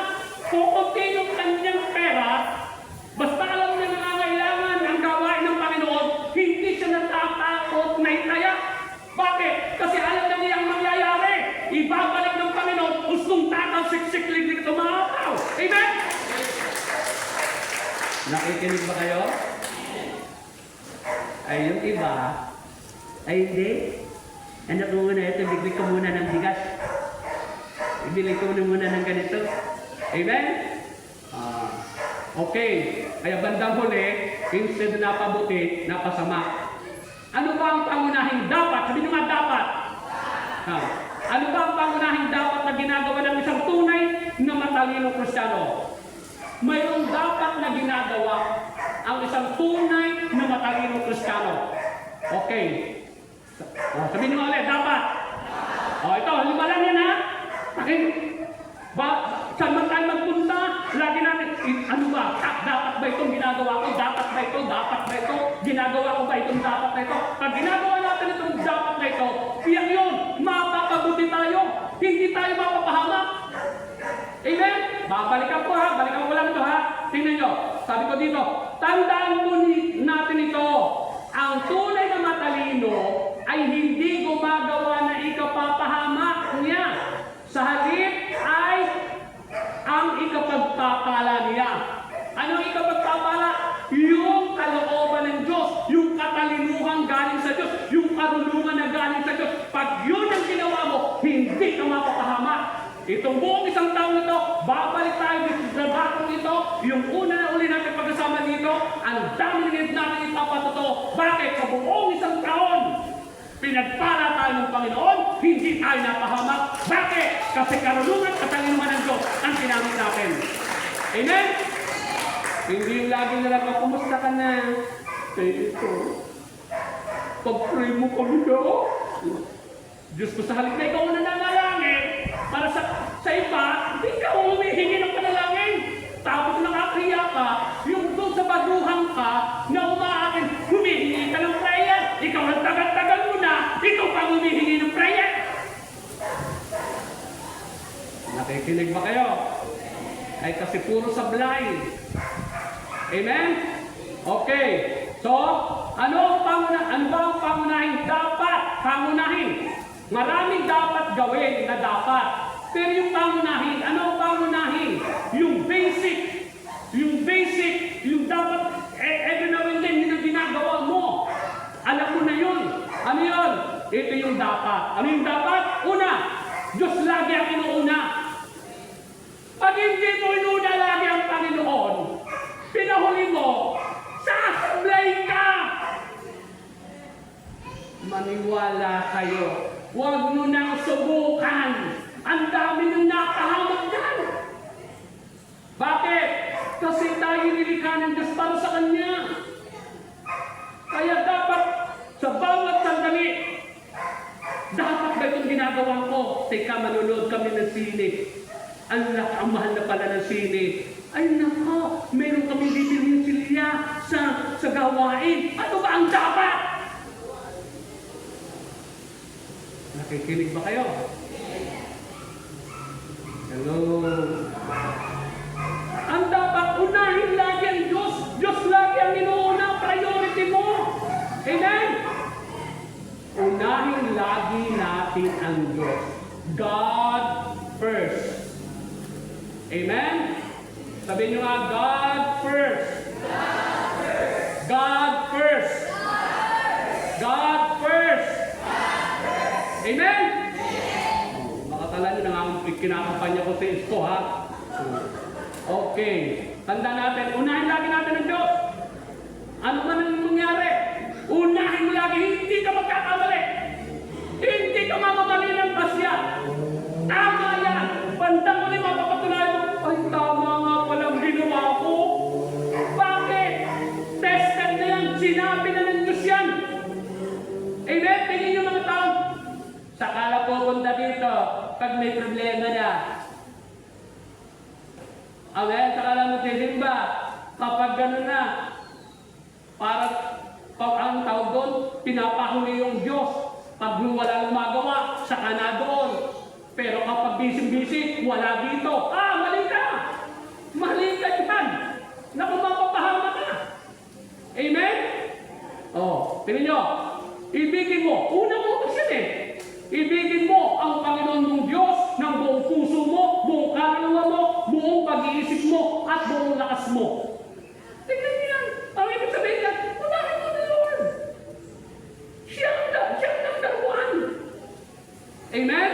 kukunti yung kanyang pera, basta alam niya nangangailangan ang gawain ng Panginoon, hindi siya natatakot na itaya. Bakit? Kasi alam na niya ang mangyayari. Ibabalik ng Panginoon, usong tataw, siksik-lig dito mga tao. Amen? Nakikinig ba kayo? Ay, yung iba, ay hindi. Anak mo muna ito, bigli ko muna ng bigas. Ibili ko muna ng ganito. Amen? Okay. Kaya bandang huli, instead na napabuti, napasama. Ano ba ang pangunahing dapat? Sabi nyo nga dapat. Ano ba ang pangunahing dapat na ginagawa ng isang tunay na matalinong Kristiyano? Mayroong dapat na ginagawa ang isang tunay na matalinong Kristiyano. Okay. Sabihin mo ulit, dapat. Ito, lima lang yan ha. Okay. Saan man tayo magpunta, lagi natin, ano ba? Dapat ba itong ginagawa ko? Dapat ba ito? Dapat ba ito? Ginagawa ko ba itong dapat na ito? Pag ginagawa natin itong dapat na ito, iyan yun, mapapabuti tayo. Hindi tayo mapapahamak. Amen? Babalikan ko ha. Balikan ko lang ito ha. Tingnan nyo. Sabi ko dito, tandaan mo natin ito. Ang tunay na matalino ay hindi gumagawa na ikapapahamak niya. Sa halip ay ang ikapagpapala niya. Ano ang ikapagpapala? Yung kalooban ng Diyos, yung katalinuhan galing sa Diyos, yung karunungan na galing sa Diyos. Pag yun ang ginawa mo, hindi ka mapapahamak. Itong buong isang taon ito, babalik tayo dito sa bakong ito, yung una na uli natin pagkasama dito, ang dami natin ipapatotoo. Bakit? Sa buong isang taon, pinagpala tayo ng Panginoon, hindi tayo napahamak. Bakit? Kasi karunungan at katalinuhan ng Diyos ang ginamit natin. Amen? Hindi yung laging nalang, kumusta ka na? Kaya ito, pag-pray mo kami na, Diyos ko sa halip na ikaw na nanalangin, para sa iba, hindi ka humihingi ng panalangin. Tapos nakakriya ka, yung doon sa baguhan ka, na umaakin, humihingi ka ng prayer. Nakikinig ba kayo? Ay kasi puro sablay. Amen? Okay. So, ano ba ang pangunahin? Dapat pangunahin. Maraming dapat gawin na dapat. Pero yung pangunahin, ano ang pangunahin? Yung basic, yung dapat, every now and then, yun ang ginagawa mo. Alam mo na yun. Ano yun? Ito yung dapat. Ano yung dapat? Una, Diyos lagi ang inuuna. Pag hindi mo inuna lagi ang Panginoon, pinahuli mo, sasablay ka! Maniwala kayo. Huwag mo nang subukan. Ang dami nang nakahamak dyan. Bakit? Kasi tayo nilikha ng Diyos para sa Kanya. Kaya dapat sa bawat sandali, dapat ba itong ginagawa ko? Teka, manunood kami ng sine. Ang mahal na pala ng sine. Ay nako, meron kami bibilhin silya sa gawain. Ano ba ang dapat? Nakikinig ba kayo? Hello? Ang dapat unahin lagi ang Diyos. Diyos lagi ang inuuna, priority mo. Amen? Unahin lagi natin ang Diyos. God first. Amen? Sabihin nyo nga, God first. God first. God first. God first. Amen? Makakala nyo na nga kinakampanya ko sa isko, ha? Okay. Tanda natin, unahin lagi natin ang Diyos. Ano man ang mangyari? Unahin mo lagi, hindi ka magkakamali. Hindi ka mamamali ng pasya. Tama yan. Bandang muli mapapatunayan mo, ay tama nga palang ginawa ko. Bakit? Tested na yan. Sinabi na ng Diyos yan. Amen? Tingin yung mga tao. Sakala pupunta dito pag may problema na. Amen? Sakala mo sisimba. Kapag gano'n na, parang pag ang tawag doon, pinapahuli yung Diyos. Pag wala lumagawa, saka na doon. Pero kapag busy-busy, wala dito. Mali ka! Mali ka dyan! Naku, mapapahama ka! Amen? Tingnan nyo. Ibigin mo. Unang utos yan eh. Ibigin mo ang Panginoon mong Diyos ng buong puso mo, buong kaluluwa mo, buong pag-iisip mo, at buong lakas mo. Tingnan niyo yan. Ang ibig sabihin yan, unahin mo na Lord. Siya ang number one. Amen?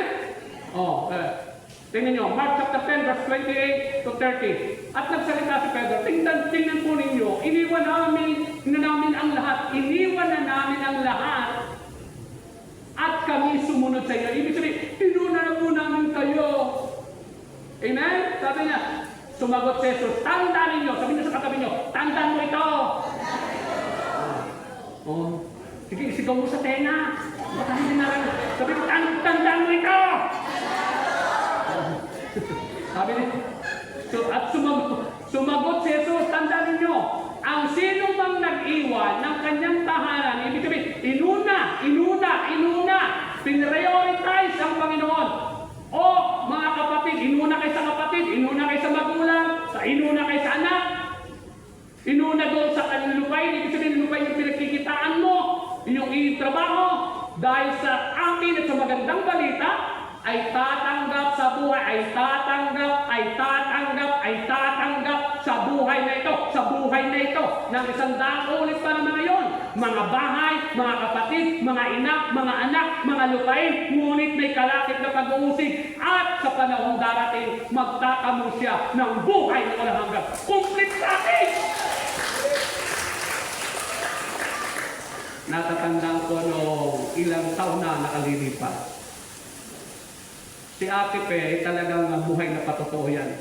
Tingnan nyo, Mark chapter 10, verse 28 to 30. At nagsalita si Pedro, tingnan po ninyo, iniwan namin ang lahat. Iniwan na namin ang lahat. At kami sumunod sa iyo. Ibig sabihin, inuna na po namin kayo. Amen? Sabi niya, sumagot si Jesus, tandaan ninyo. Sabi niyo sa katabi niyo, tandaan mo ito. Sige, isigaw mo sa tenga. Baka hindi na lang. Sabi niyo, tandaan mo ito. Sabi niya, at sumagot si Jesus, tandaan ninyo, ang sino mang nag-iwan ng kanyang tahanan, ibig sabihin, inuna, pinrioritize ang Panginoon. O, mga kapatid, inuna kayo sa kapatid, inuna kayo sa magulang, inuna kayo sa anak, inuna doon sa kanyang lupain, ibig sabihin, lupain yung pinagkikitaan mo, yung trabaho, dahil sa akin at sa magandang balita, ay tatanggap sa buhay, ay tatanggap sa buhay na ito, ng 100 ulit pa naman ngayon. Mga bahay, mga kapatid, mga ina, mga anak, mga lupain, ngunit may kalakip na pag-uusig. At sa panahong darating, magtatamo siya ng buhay na walang hanggan. Complete sa akin! Natatandaan ko noong ilang taon na nakalilipas. Si Ate Pe, talagang buhay na patotoo yan.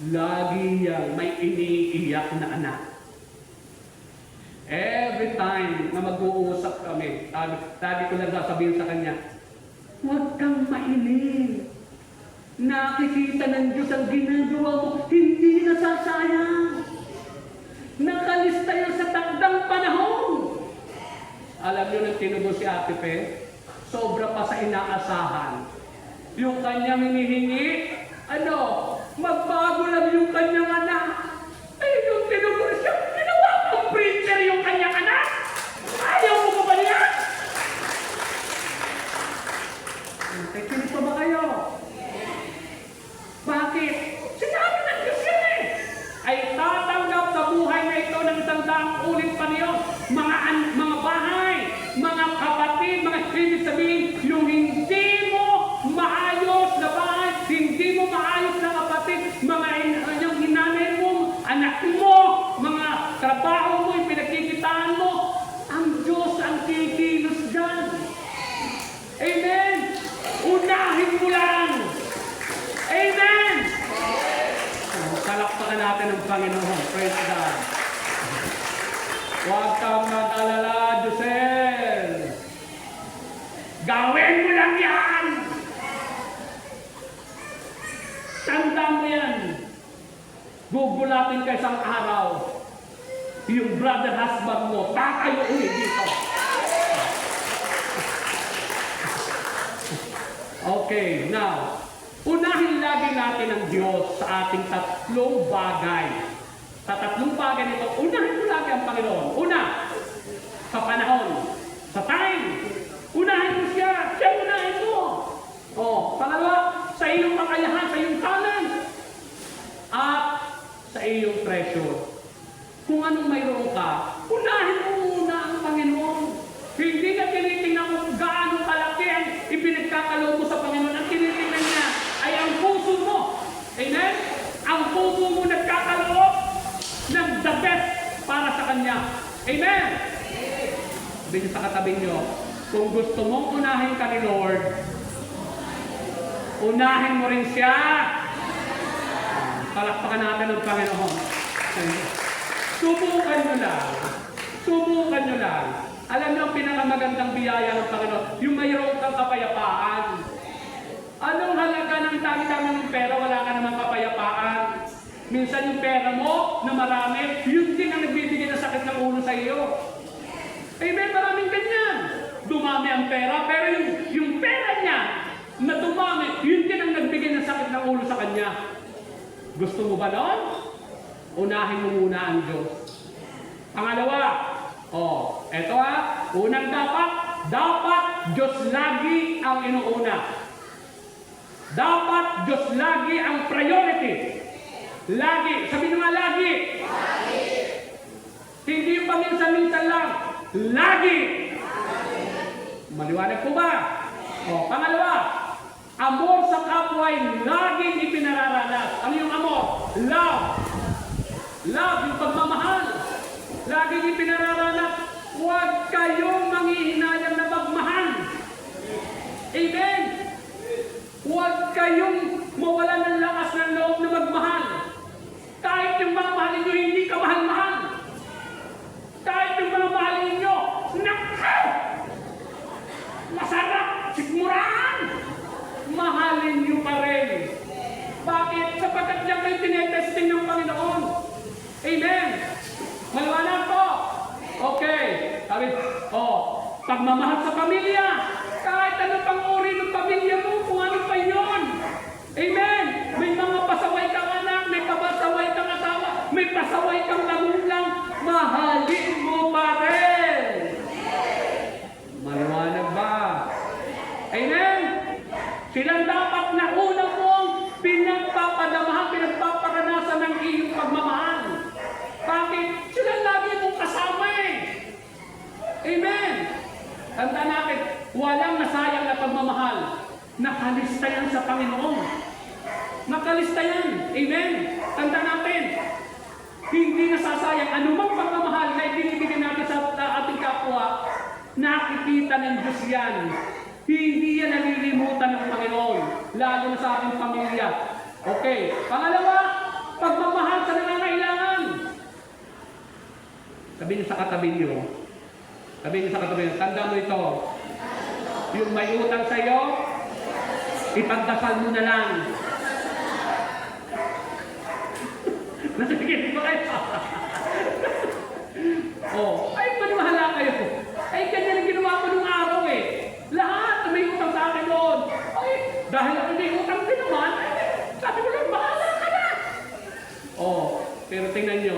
Lagi yang may iniiyak na anak. Every time na mag-uusap kami, sabi ko lang sasabihin sa kanya, huwag kang mainig. Nakikita ng Diyos ang ginagawa mo, hindi nasasayang. Nakalista yun sa takdang panahon. Alam niyo nang tinubo si Ate Pe, sobra pa sa inaasahan. Yung kanyang hinihingi, ano, magbago lang yung kanyang anak. Ay, yung tinugol siya, ginawa kong preacher yung kanyang anak. Ayaw mo ba niya? Nakikinig pa ba kayo? Bakit? Sinabi ng Diyos yan eh. Ay tatanggap sa buhay na ito ng 100 ulit pa niyo. Mga bahay, mga kapatid, mga ibig sabihin, yung hindi mo maayos na bahay, hindi mo maayos na kapatid, yung hinanay mo, anak mo, mga trabaho mo, yung pinagkikitaan mo, ang Diyos ang kikilos dyan. Amen! Unahin mo lang! Amen! Palakpakan natin ang Panginoon. Praise God. Huwag kang mag-alala, Josel. Gawin mo lang yan! Tandaan mo yan. Gugulatin ka isang araw. Yung brother husband mo, tatayo ulit dito. Okay, now, unahin lagi natin ang Diyos sa ating 3 bagay. Sa 3 bagay nito, unahin mo lagi ang Panginoon. Una, sa panahon, sa time. Unahin mo siya, siya unahin mo. Pangalawa, sa iyong kakayahan, sa iyong talent. At sa iyong treasure. Kung anong mayroon ka, unahin mo muna ang Panginoon. Hindi na tinitingnan kung gaano kalaki ang ipinagkakaloob mo sa Panginoon. Ang tinitingnan niya ay ang puso mo. Amen? Ang puso mo nagkakaloob ng the best para sa Kanya. Amen? Sabi niyo sa katabi niyo, kung gusto mong unahin ka ni Lord, unahin mo rin siya. Palakpakan natin ang Panginoon. Subukan nyo lang. Subukan nyo lang. Alam niyo ang pinakamagandang biyaya ng Panginoon, yung mayroon kang kapayapaan. Anong halaga ng dami-dami ng pera, wala ka namang kapayapaan? Minsan yung pera mo na marami, yun din ang nagbibigay ng sakit ng ulo sa iyo. Amen, maraming ganyan. Dumami ang pera, pero yung pera niya na dumami, yun din ang nagbigay ng sakit ng ulo sa kanya. Gusto mo ba noon? Unahin mo muna ang Diyos. Pangalawa, eto unang dapat Diyos lagi ang inuuna. Dapat Diyos lagi ang priority. Lagi, sabi nyo nga lagi. Lagi. Hindi yung paminsan-minsan lang. Lagi. Maliwanag po ba? Pangalawa, amor sa kapwa ay laging ipinararanas. Ano yung amor? Love. Love, yung pagmamahal. Laging ipinararanas. Huwag kayong manghihinayang na magmahal. Amen? Huwag kayong mawalan ng lakas ng loob na magmahal. Kahit yung mga mahalin nyo, hindi ka mahal-mahal. Kahit yung mga mahalin nyo, nakaw! Masarap! Sigmuraan! Mahalin nyo pa rin. Bakit? Sapagkat yan kayo tinetesting ng Panginoon. Amen? Maliwanag po? Okay. Sabi, pagmamahal sa pamilya. Kahit ano pang uri ng pamilya mo, kung ano pa yun. Amen? May mga pasaway kang anak, may pasaway kang asawa, may pasaway kang magulang, mahalin mo pa rin. Maliwanag ba? Amen? Silang dapat na unang mong pinagpapadamahan, pinagpaparanasan ng iyong pagmamahal. Bakit? Silang lagi mong kasama eh. Amen? Tanda natin, walang nasayang na pagmamahal. Nakalista yan sa Panginoon. Nakalista yan. Amen? Tanda natin, hindi nasasayang anumang pagmamahal na ibinibigay natin sa ating kapwa, nakikita ng Diyos yan. Hindi yan nalilimutan ng Panginoon, lalo na sa ating pamilya. Okay. Pangalawa, pagmamahal sa nangangailangan. Sabihin niyo sa katabi niyo, tanda mo ito. Yung may utang sa iyo, ipagdasal mo na lang. Nasigit ba kayo? Ay, maniwala kayo. Ay, ganyan ang ginawa ko nung araw eh. Lahat na may utang sa akin doon. Ay, dahil ako may utang din naman, sabi Pero tingnan nyo,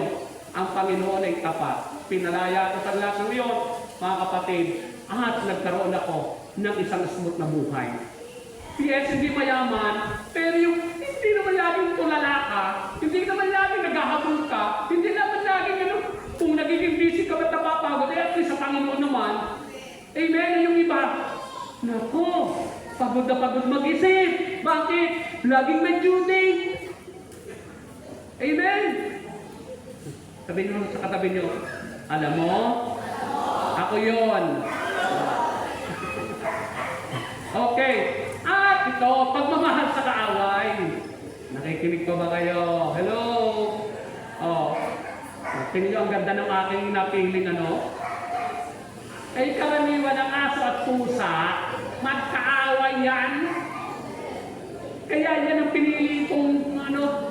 ang Panginoon ay tapat. Pinalaya ko sa lahat ng iyon, mga kapatid, at nagkaroon ako ng isang smooth na buhay. Yes, hindi mayaman, pero yung hindi naman laging tulala ka, hindi naman laging naghahabol ka, hindi naman laging kung nagiging busy ka ba't napapagod, at least sa Panginoon naman, amen, yung iba, naku, pagod na pagod mag-isip. Bakit? Laging may due date. Amen. Sabihin mo sa katabi nyo, alam mo, ako yon. Okay. At ito, pagmamahal sa kaaway. Nakikinig pa ba kayo? Hello? Oh. Tingnan nyo, ang ganda ng aking napiling ay karaniwan ng aso at pusa, magkaaway yan. Kaya yan ang pinili kong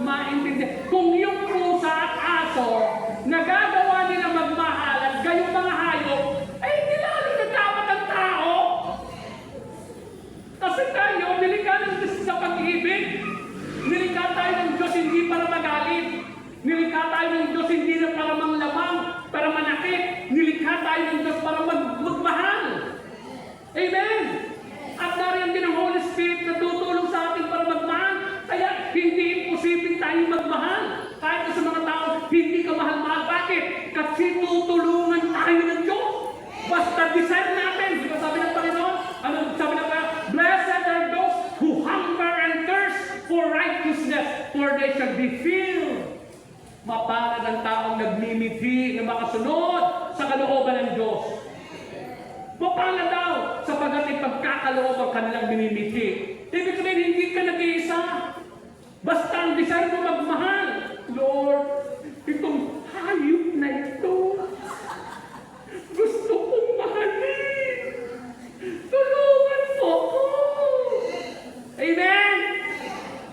maintindihan. Kung yung pusa at aso, nagagawa nila magmahal at gayong mga hayop, ay hindi lalo nagdapat ang tao. Kasi tayo, nilikha ng Diyos sa pag-ibig. Nilikha tayo ng Diyos hindi para magalit. Nilikha tayo ng Diyos hindi na para manglamang, para manakit. Nilikha tayo ng Diyos para magmahal. Amen! At nariyan din ang Holy Spirit na tutulong sa atin para magmahal. Kaya hindi imposible tayong magmahal. Kahit sa mga tao, hindi ka mahal-mahal. Bakit? Kasi tutulungan tayo ng Diyos. Basta desire natin. Di ba sabi ng Panginoon? Ano sabi ng Panginoon? Blessed are those who hunger and thirst for righteousness, for they shall be filled. Mapalad ang taong nagmimiti na makasunod sa kalooban ng Diyos. Mapalad daw sapagat ipagkakaloob ang kanilang minimiti. Ibig sabihin, hindi ka nag-iisa. Basta ang desire mo magmahal. Lord, itong hayop na ito, gusto kong mahalin. Tulungan mo ko. Amen?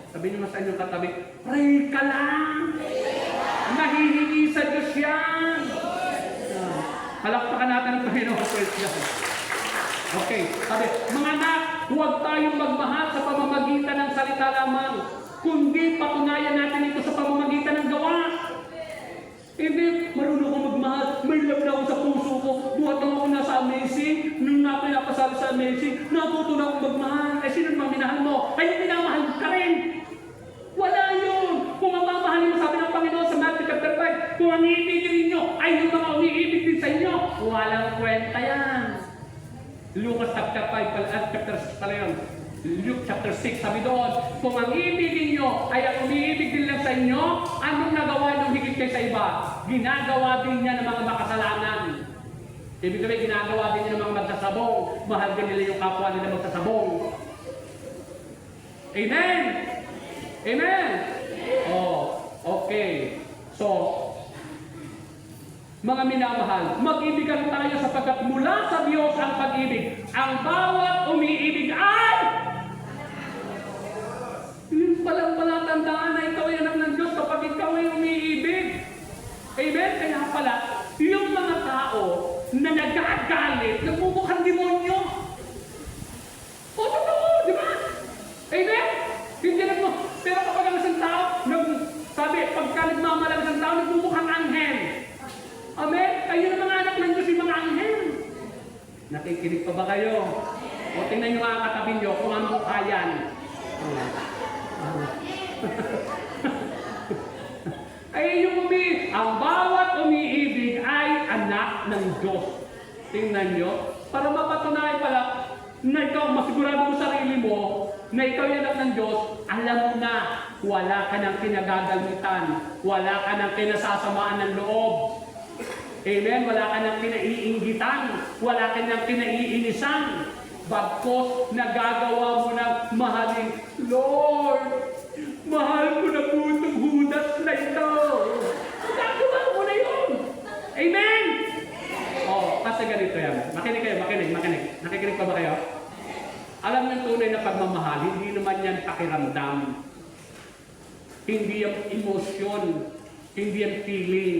Sabi niyo sa inyong katabi, pray ka lang. Nahihingi sa Diyos yan. Palakpakan natin ang Panginoon. Praise God. Okay, sabi, mga anak, huwag tayong magmahal sa pamamagitan ng salita lamang, kundi patunayan natin ito sa pamamagitan ng gawa. Hindi, marunong akong magmahal, may love na ako sa puso ko, buhat lang ako nasa amazing, nung napasali sa amazing, natuto na akong magmahal. Eh, sino naman minahal mo? Ay, minamahal ka rin. Wala yun. Kung ang mamahalin mo, sabi ng Panginoon sa Matthew chapter 5, kung ang iibigin ninyo ay yung mga umiibig din sa inyo, walang kwenta yan. Lucas chapter 5, chapter 6 pala yun. Luke chapter 6, sabi doon, kung ang iibigin nyo ay ang umiibig din lang sa inyo, anong nagawa nyo higit kayo sa iba? Ginagawa din niya ng mga makasalanan. Ibig sabihin, ginagawa din niya ng mga magsasabong. Mahal din nila yung kapwa nila magsasabong. Amen! Amen! Oh, okay. So, mga minamahal, mag-ibigan tayo sapagkat mula sa Diyos ang pag-ibig. Ang bawat umiibig ay yun palang palatandaan na ikaw ay anak ng Diyos kapag ikaw ay umiibig. Amen? Kaya pala, yung mga tao na nagagalit, nagmumukhang demonyo. O, totoo, di ba? Amen? Hindi mo. Pero kapag ang isang tao, sabi, pagka nagmamalang isang tao, nagmumukhang anghel. Amen? Kayo ng mga anak ng Diyos, yung mga anghel. Nakikinig pa ba kayo? O tingnan nyo mga katabi nyo kung ang mukha yan. Ay yung ang bawat umiibig ay anak ng Diyos. Tingnan nyo. Para mapatunayan pala na ikaw, masigurado mo sarili mo na ikaw yung anak ng Diyos, alam mo na wala ka ng kinagagalitan, wala ka ng kinasasamaan ng loob. Amen? Wala ka ng kinaiinggitan, wala ka ng kinaiinisan. Bagkos nagagawa mo ng mahalin, Lord, mahal ko na po itong Judas na ito. Nagagawa mo na yun. Amen? Oh, kasi ganito yan. Makinig kayo, makinig. Nakikinig pa ba kayo? Alam ng tunay na pagmamahal, hindi naman yan pakiramdam. Hindi yung emosyon, hindi yung feeling.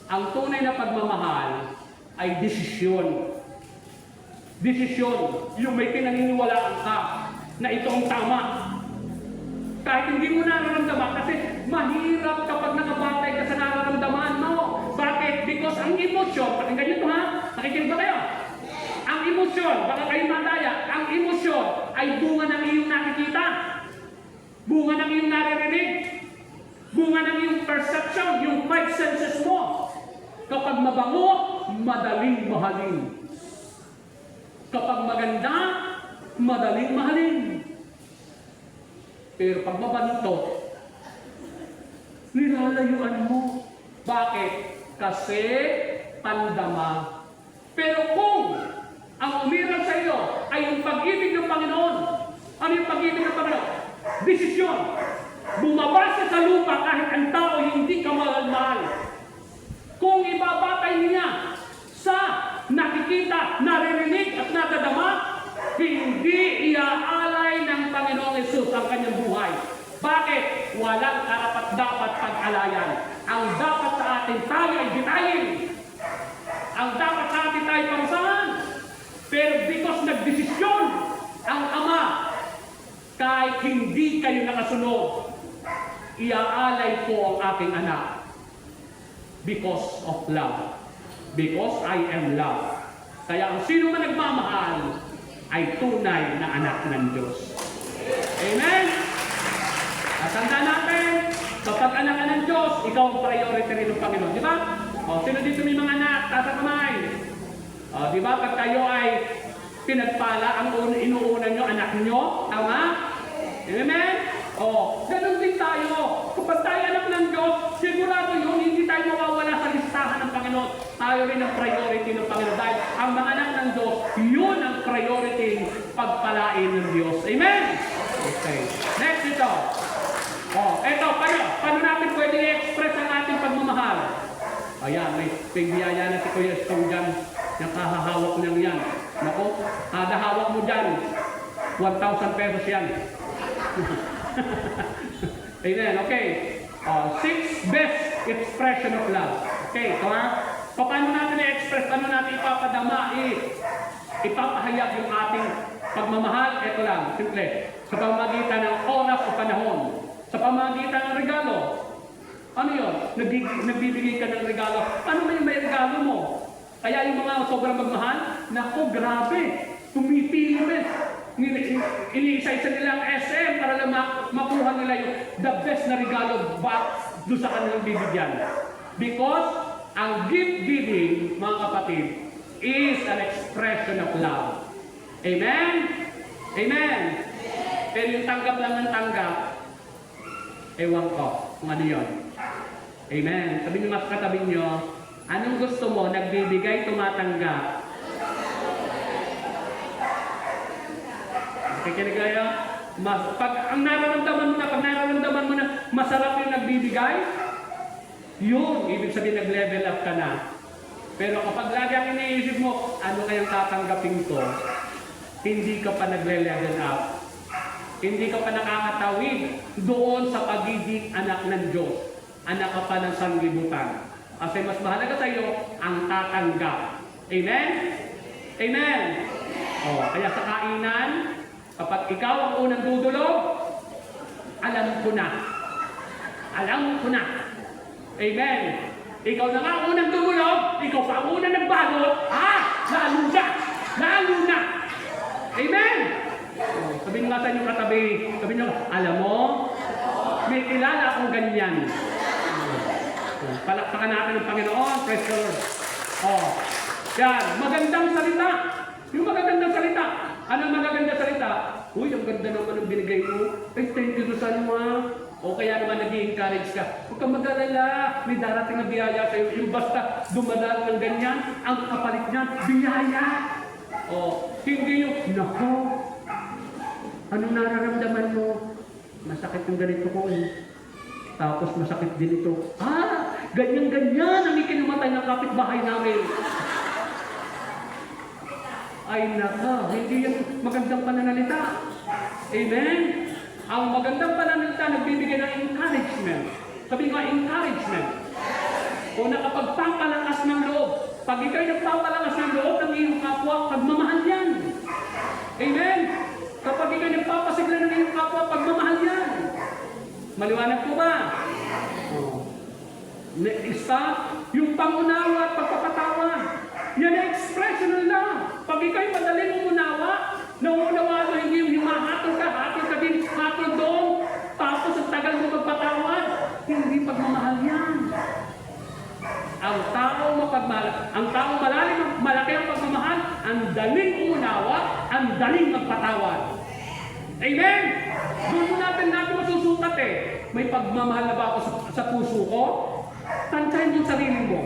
Ang tunay na pagmamahal ay desisyon. Desisyon, yung may pinaniniwalaan ka na ito ang tama. Kahit hindi mo nararamdaman kasi mahirap kapag nakabatay ka emosyon, pakinggan nyo ito ha, nakikinig ba kayo? Ang emosyon, baka kayo madaya, ang emosyon ay bunga ng iyong nakikita, bunga ng iyong naririnig, bunga ng iyong perception, yung five senses mo. Kapag mabango, madaling mahalin. Kapag maganda, madaling mahalin. Pero pag mabanto, nilalayuan mo. Bakit? Kasi pandama. Pero kung ang umiral sa iyo ay yung pag-ibig ng Panginoon, ano yung pag-ibig ng Panginoon? Desisyon. Bumaba siya sa lupa kahit ang tao hindi ka mahal-mahal. Kung ibabatay niya sa nakikita, naririnig at nadadama, hindi iaalay ng Panginoong Hesus ang kanyang buhay. Bakit? Walang karapat-dapat pag-alayan. Ang dapat sa atin tayo ay bitayin. Ang dapat sa atin tayo parusahan. Pero because nagdesisyon ang Ama, kahit hindi kayo nakasunod, iaalay ko ang aking anak. Because of love. Because I am love. Kaya ang sino man nagmamahal ay tunay na anak ng Diyos. Amen? At tandaan natin, kapag anak ka ng Diyos, ikaw ang priority rin ng Panginoon. Di ba? O, sino dito may mga anak? Tasa kamay. O, di ba? Pag kayo ay pinagpala, ang inuuna nyo, anak nyo. Tama? Amen? O, ganun din tayo. Kapag tayo anak ng Diyos, sigurado yun, hindi tayo mawawala sa listahan ng Panginoon. Tayo rin ang priority ng Panginoon. Dahil ang mga anak ng Diyos, yun ang priority pagpalain ng Diyos. Amen? Okay. Next ito. Eto, paano natin pwede i-express ang ating pagmamahal? Ayan, may biyaya na si Kuya Stone dyan. Yung kahahawak niyang yan. Naku, kada hawak mo dyan, 1,000 pesos yan. Amen, okay. 6 best expression of love. Okay, ito ha. Paano natin i-express, paano natin ipapadama, ipapahayag yung ating pagmamahal? Ito lang, simple. Sa pamagitan ng oras o panahon. Sa pamagitan ng regalo. Ano yun? Nagbibigay ka ng regalo. Ano may regalo mo? Kaya yung mga sobrang magmahal, naku, grabe. Tumipili mo. Iniisa-isa nila ang SM para lang makuha nila yung the best na regalo back doon sa kanilang bibigyan. Because ang gift giving, mga kapatid, is an expression of love. Amen? Amen? Pero yung tanggap lang ng tanggap, ewan ko kung ano yun. Amen? Sabi nyo mas katabi nyo, anong gusto mo? Nagbibigay, tumatanggap. Kikinig kayo? Pag nararamdaman mo na masarap yung nagbibigay, yun, ibig sabihin nag-level up ka na. Pero kapag lagi ang iniisip mo, ano kayang tatanggapin ko, hindi ka pa nagle-level up. Hindi ka pa nakakatawid doon sa pagiging anak ng Diyos. Anak ka pa ng sanglibutan. Kasi mas mahalaga sa iyo ang tatanggap. Amen? Amen? Kaya sa kainan, kapag ikaw ang unang dudulog, alam ko na. Alam ko na. Amen? Ikaw na nga unang dumulog, ikaw pa unang nagbalot, lalo na! Lalo na! Amen? Sabihin nga sa inyong katabi, sabihin nyo, alam mo, may kilala akong ganyan. Palakpakan natin ng Panginoon, praise the Lord. Yan, magandang salita. Yung magagandang salita. Anong magagandang salita? Uy, ang ganda naman ang binigay mo. Ay, thank you, Susan mo. O kaya naman nag-i-encourage ka. Huwag kang mag-alala, may darating na biyaya sa'yo. Yung basta dumadaan ng ganyan, ang kapalit niya, biyaya. Hindi yung, nako, anong nararamdaman mo? Masakit yung ganito ko Tapos masakit din ito. Ganyan-ganyan ang ikinamatay ng kapitbahay namin. Ay naka, hindi yan magandang pananalita. Amen? Ang magandang pananalita nagbibigay ng encouragement. Sabi nga, encouragement. O nakapagpapalakas ng loob. Pag ikaw'y nagpapalakas ng loob ng iyong kapwa, pagmamahal yan. Amen? Kapag ikaw'y nagpapasigla ng iyong kapwa, pagmamahal yan. Maliwanag po ba? Isa, yung pangunawa at pagpapatawad. Yan ay expression ng love. Pag ikaw'y madaling umunawa, nauunawa mo hindi yung hatol ka din, hatol doon, tapos ang tagal mo magpatawad, hindi pagmamahal yan. Ang tao malalim, malaki ang pagmamahal, ang daling umunawa, ang daling magpatawad. Amen? Doon mo natin masusukat eh. May pagmamahal na ba ako sa puso ko? Tansyahin mo sarili mo.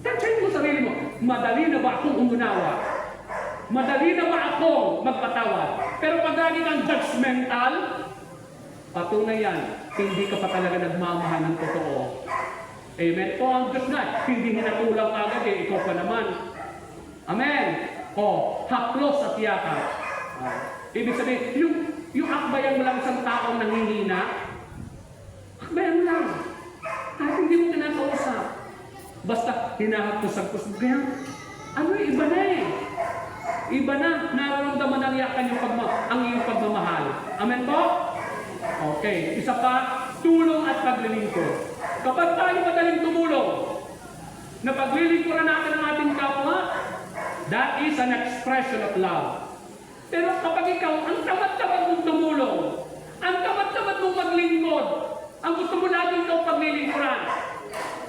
Tansyahin mo sarili mo. Madali na ba akong umunawa? Madali na ba akong magpatawad? Pero pag lagi kang judgmental, patunay yan, hindi ka pa talaga nagmamahal ng totoo. Amen? O ang Diyos na, hindi hinatulang agad eh, ikaw pa naman. Amen? O, haplos at yakap. Ibig sabihin, yung akbayan mo lang isang taong nanghihina, akbayan mo lang. Kahit hindi mo kinakausap. Basta hinahapos-hapos mo. Kaya, iba na eh. Iba na, nararamdaman ng yakan ang iyong pagmamahal. Amen po? Okay, isa pa, tulong at paglilingkod. Kapag tayo madaling tumulong, na paglilingkuran natin ang ating kapwa, that is an expression of love. Pero kapag ikaw, ang tamad-tamad mong tumulong, ang tamad-tamad mong maglingkod, ang gusto mo natin ikaw paglilingkuran,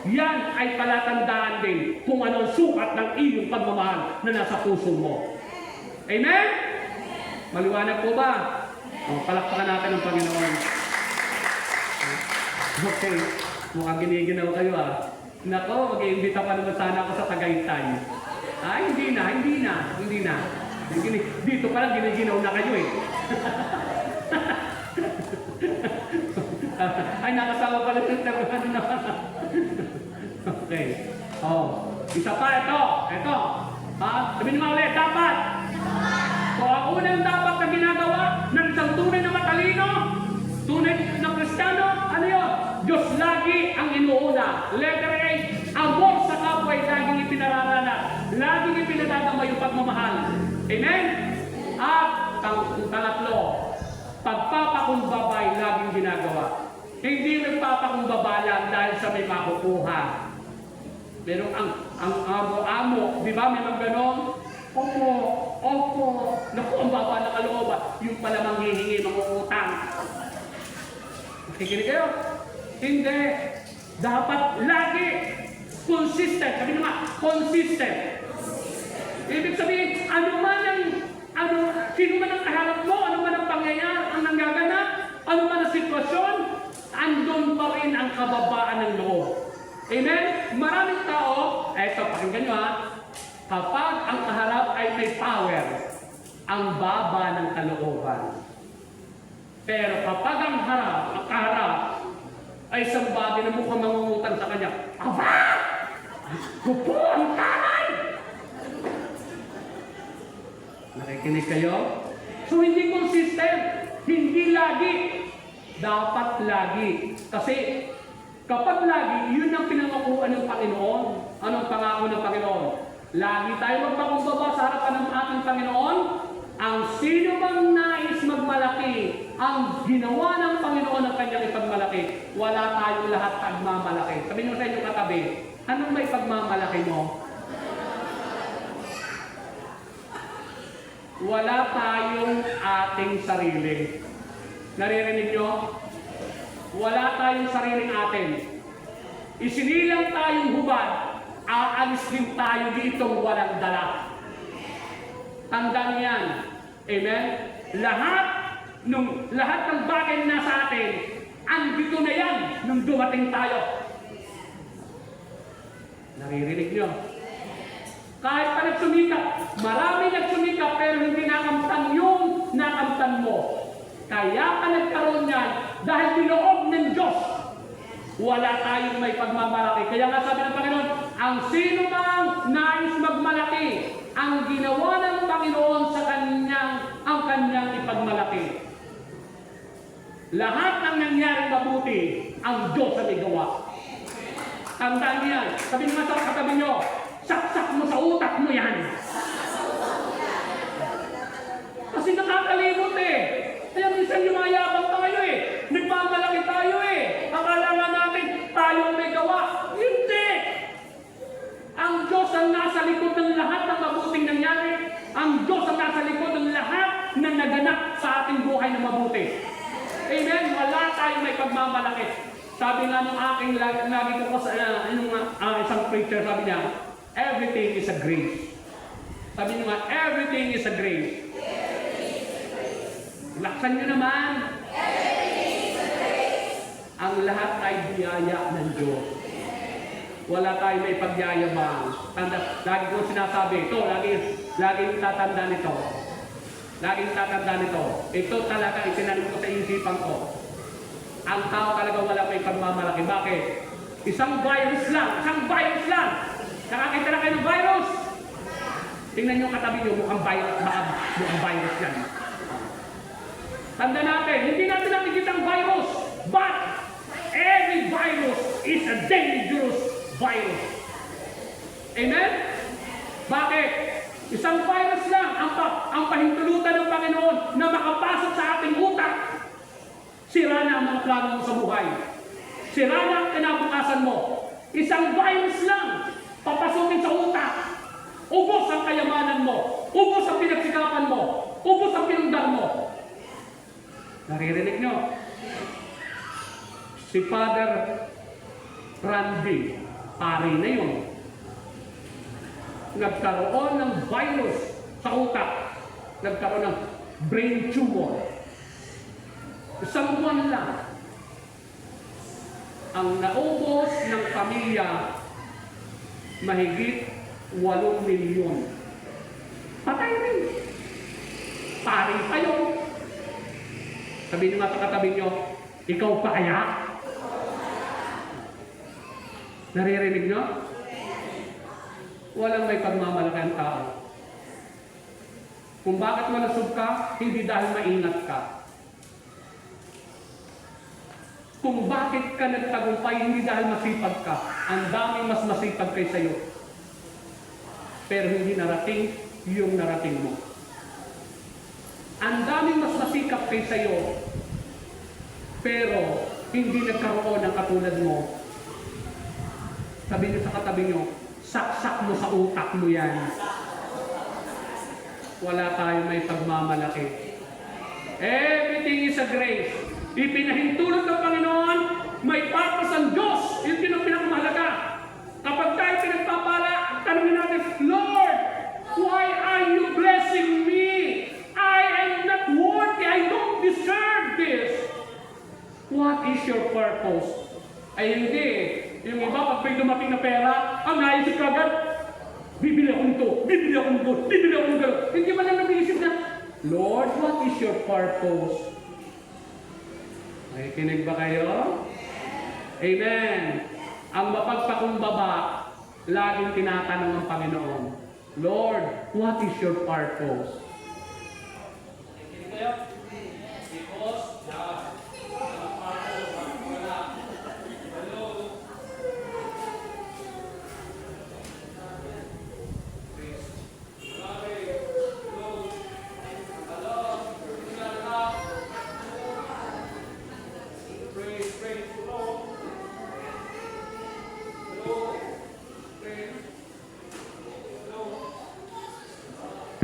yan ay palatandaan din kung anong sukat ng iyong pagmamahal na nasa puso mo. Amen? Maliwanag po ba? Palakpakan natin ang Panginoon. Okay. Mukhang giniginaw kayo Nako, mag-iimbita pa naman sana ako sa Tagaytay. Hindi na. Dito pa lang giniginaw na kayo eh. Nakasama pala sa taruhan naman. Okay. Isa pa, ito. Sabihin mo ulit, dapat. Ang unang dapat na ginagawa ng isang tunay na matalino, tunay na Kristiyano, ano yun? Diyos lagi ang inuuna. Letter A, amor sa kapwa ay laging ipinararanas. Laging ipinadadamay yung pagmamahal. Amen? At pangatlo, pagpapakumbaba ay laging ginagawa. Hindi nagpapakumbaba lang dahil sa may makukuha. Pero ang amo-amo, di ba may mga ganon? Opo. Naku, ang baba na kalooban. Yung pala manghihingi, mangungutang. Nakikinig kayo? Hindi. Dapat lagi consistent. Sabi naman, consistent. Ibig sabihin, sino man ang kaharap mo, ano man ang pangyayari, ang nanggaganap, ano man ang sitwasyon, andun pa rin ang kababaan ng loob. Amen? Maraming tao, pakinggan nyo kapag ang kaharap ay may power, ang baba ng kalooban. Pero kapag ang kaharap, ay isang bagay na mukhang mangungutang sa kanya, aba! Kupo ang taray! Nakikinig kayo? So hindi consistent, hindi lagi. Dapat lagi. Kasi kapag lagi, yun ang pinangakuan ng Panginoon. Anong pangako ng Panginoon? Lagi tayo magpakumbaba sa harapan ng ating Panginoon. Ang sino bang nais magmalaki, ang ginawa ng Panginoon ang kanyang ipagmalaki, wala tayong lahat pagmamalaki. Sabihin mo sa inyong katabi, anong may pagmamalaki mo? Wala tayong ating sarili. Naririnig nyo? Wala tayong sariling atin. Isinilang tayong hubad, aalis din tayo ditong walang dala. Tandaan yan. Amen? Lahat ng bagay na nasa atin, andito na yan nung dumating tayo. Naririnig nyo? Kahit pa nagsumikap, marami nagsumikap pero hindi nakamtan yung nakamtan mo. Kaya ka nagkaroon yan dahil binoob ng Diyos. Wala tayong may pagmamalaki. Kaya nga sabi ng Panginoon, ang sino mang nais magmalaki, ang ginawa ng Panginoon sa ang kanyang ipagmalaki. Lahat ng nangyaring mabuti, ang Diyos ang igawa. Tandaan niyo yan. Sabi naman sa katabi nyo, saksak mo sa utak mo yan. Kasi nakakalimot Kaya minsan yumayabang tayo Nagmamalaki tayo Akala nga natin tayo may gawa. Ang Diyos ang nasa likod ng lahat na naganap sa ating buhay na mabuti. Amen? Wala tayong may pagmamalaki. Sabi nga nung aking lagi ko sa isang preacher, sabi niya, everything is a grace. Sabi niya nga, everything is a grace. Laksan niyo naman. Ang lahat ay biyaya ng Diyos. Wala tayong may pagyayabang. Lagi ko sinasabi, ito, laging tatanda nito. Laging tatanda nito. Ito talaga itinanim ko sa isipan ko. Ang tao talaga wala may pagmamalaki. Bakit? Isang virus lang. Nakakita na kayo ng virus. Tingnan nyo katabi nyo, mukhang virus yan. Tanda natin, hindi natin nakikita ang virus. But, every virus is a dangerous virus. Amen? Bakit? Isang virus lang ang pahintulutan ng Panginoon na makapasok sa ating utak. Sira na ang mga plano mo sa buhay. Sira na ang kinabukasan mo. Isang virus lang papasukin sa utak. Ubos ang kayamanan mo. Ubos ang pinagsikapan mo. Ubos ang pinundar mo. Naririnig nyo? Si Father Randy, pari na yun, nagkaroon ng virus sa utak. Nagkaroon ng brain tumor. Isang buwan lang. Ang naubos ng pamilya, mahigit 8 milyon. Patay rin. Pari pa yun. Sabihin nyo nga sa katabi nyo, ikaw pa kaya? Naririnig nyo? Walang may pagmamalaki ang tao. Kung bakit malusog ka, hindi dahil maingat ka. Kung bakit ka nagtagumpay, hindi dahil masipag ka. Ang daming mas masipag kay sa'yo. Pero hindi narating yung narating mo. Ang daming mas masikap kay sa'yo, pero hindi nagkaroon ng katulad mo. Sabi niyo sa katabi niyo, saksak mo sa utak mo yan. Wala tayong may pagmamalaki. Everything is a grace. Ipinahintulot ng Panginoon, may purpose ang Diyos. Yun din ang pinakamahalaga. Kapag tayo pinagpapala, tanongin natin, Lord, why are you blessing me? I am not worthy. I don't deserve this. What is your purpose? Ay hindi. Yung iba, pag may dumating na pera, ang naisip ka agad, bibili ako nito, bibili ako nito, bibili ako nito. Hindi man lang nag-iisip na, Lord, what is your purpose? Ay, kinig ba kayo? Amen. Ang mapagpakumbaba, laging tinatanong ng Panginoon, Lord, what is your purpose? Kinig kayo? Because God.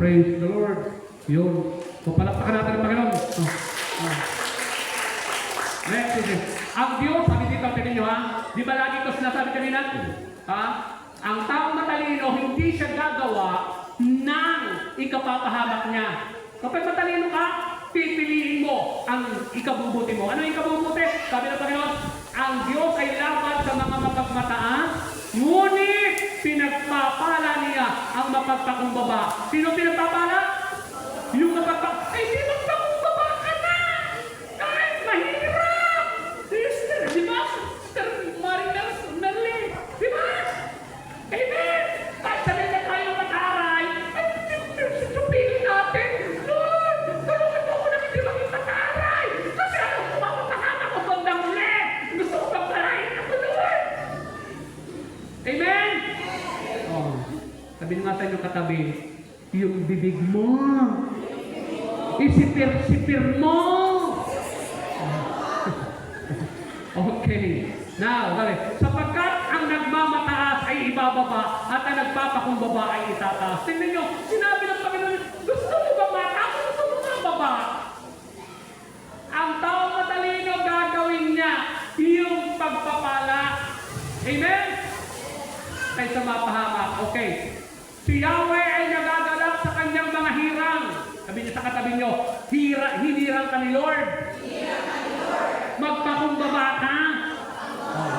Praise the Lord. Yun. Papalakpakan natin ang Panginoon. Next, ang Diyos, sabi dito, tingnan nyo ha, di ba lagi ko sinasabi kanina? Ha? Ang taong matalino, hindi siya gagawa ng ikapapahamak niya. Kapag matalino ka, pipiliin mo ang ikabubuti mo. Ano yung ikabubuti? Sabi ng Panginoon, ang Diyos ay laban sa mga mapagmataas, ngunit pinagpapala niya ang mapagpakumbaba. Sino pinagpapala? Yung mapagpakumbaba. Ay, di magpakumbaba ka na! Kahit mahirap! Sister, di ba? Sister Mariners, Merlin, di ba? Amen! Kahit sabihin na tayo mataray, ay, supilin natin. Lord, tulungan mo ako na hindi maging mataray. Kasi ano, kumapapahama ko bandang ulit. Gusto ko pagpalain ako, Lord. Amen? Oh, sabihin nga sa inyo katabi, yung bibig mo, isipir-sipir mo. Okay. Now, sabi, sapagkat ang nagmamataas ay ibababa at ang nagpapakumbaba ay itataas. Tingnan nyo, sinabi ng Panginoon, Amen? Kaysa mapahamak. Okay. Si Yahweh ay nagagalak sa kanyang mga hirang. Sabi niyo sa katabi niyo, hinirang ka ni Lord. Magpakumbaba ka. Oh.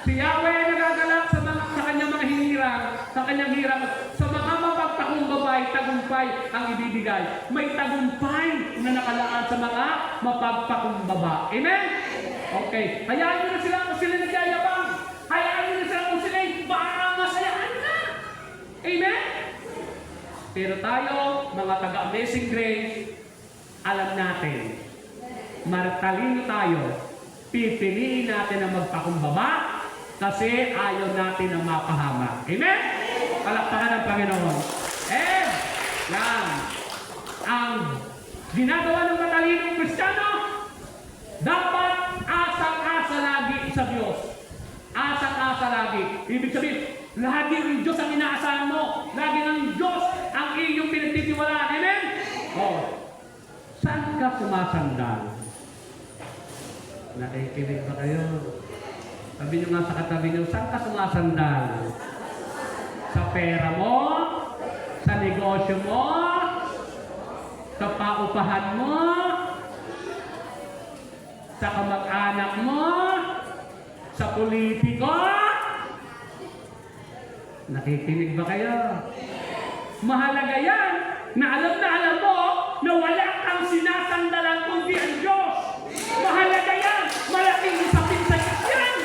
Si Yahweh ay nagagalak sa kanyang mga hinirang, sa kanyang hirang. Sa mga mapagpakumbabay, tagumpay ang ibibigay. May tagumpay na nakalaan sa mga mapagpakumbaba. Amen? Okay. Hayaan niyo na sila kung sila nagyayabang. Hayaan niyo na sila kung sila masayaan na. Amen? Pero tayo, mga taga-Amazing Grace, alam natin, martalino tayo, pipiliin natin ang magpakumbaba kasi ayaw natin ang mapahamak. Amen? Palakpakan ng Panginoon. And, yan, ang ginagawa ng matalinong Kristiyano, dapat asang-asa lagi sa Diyos. Asang-asa lagi. Ibig sabihin, lagi ng Diyos ang inaasahan mo. Lagi ng Diyos ang iyong pinagtitiwalaan. Amen? Oh. Saan ka sumasandal? Nakikinig ba kayo? Sabi nyo nga sa katabi nyo, saan ka sumasandal? Sa pera mo? Sa negosyo mo? Sa paupahan mo? Sa kamag-anak mo? Sa politiko? Nakikinig ba kayo? Mahalaga yan na alam mo na wala kang sinasandalan kundi ang Diyos. Mahalaga yan. Malaking usapin sa Diyos yan.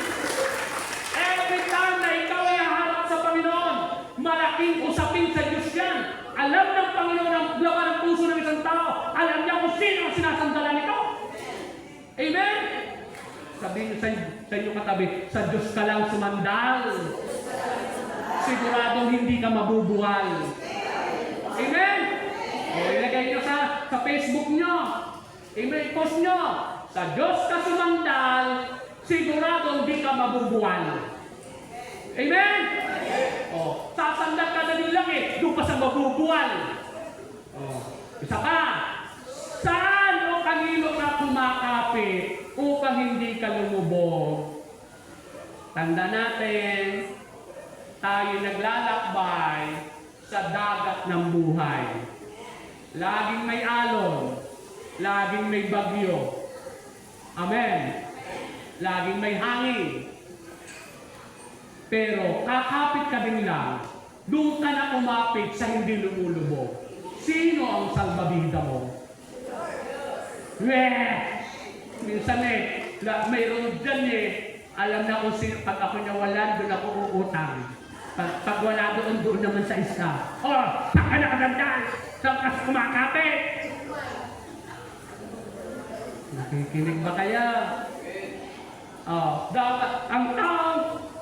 Every time na ikaw ay haharap sa Panginoon, malaking usapin sa Diyos yan. Alam ng Panginoon ang laman ng puso ng isang tao. Alam niya kung sino ang sinasandalan ito. Amen? Sabihin sa inyong katabi, sa Diyos ka lang sumandal. Siguradong hindi ka mabubuhay. Amen? O ilagay nyo sa Facebook nyo. Amen? Post nyo. Sa Diyos ka sumandal, siguradong hindi ka mabubuhay. Amen? O, sasandal ka na din lang doon pa sa mabubuhay. O, isa pa. Saan o kanino ka kumakapit upang hindi ka lumubog? Tanda natin, tayo naglalakbay sa dagat ng buhay. Laging may alon, laging may bagyo. Amen. Laging may hangin. Pero kakapit ka din lang, doon ka na umapit sa hindi lumulubog. Sino ang salbabida mo? Minsan mayroon dyan alam na kung sino, pag ako nawalan, doon ako uutang. Pag wala doon naman sa isa. Oh, saan ka nakagandaan? Saan ka kumakapit? Nakikinig ba kaya? Oh, dapat ang tao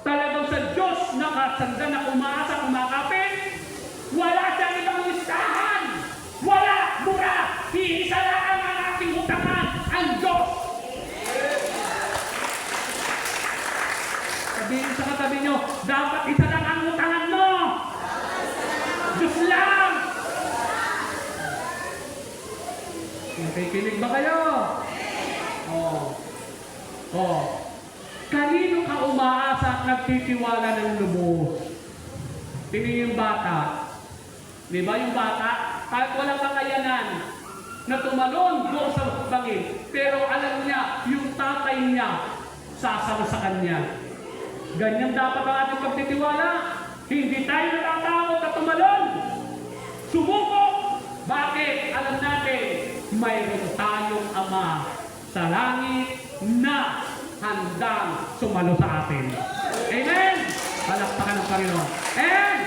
talagang sa Diyos nakasanda na umaasa, kumakapit. Wala siyang ibang listahan. Wala, mura. Iisa lang ang ating utangan, ang Diyos. Sabihin sa katabi nyo, dapat isa lang ang utangan mo. Diyos lang. Nakikinig ba kayo? Oh. Kanino ka umaasa at nagtitiwala ng lubos? Tingin yung bata. Di ba yung bata? Kahit walang kakayanan na tumalon doon sa bangin. Pero alam niya, yung tatay niya, sasama sa kanya. Ganyan dapat ang ating pagtitiwala. Hindi tayo natatakot at tumalon. Sumuko. Bakit? Alam natin, mayroon tayong Ama sa langit na handang sumalo sa atin. Amen? Palakpakan ng Panginoon. And,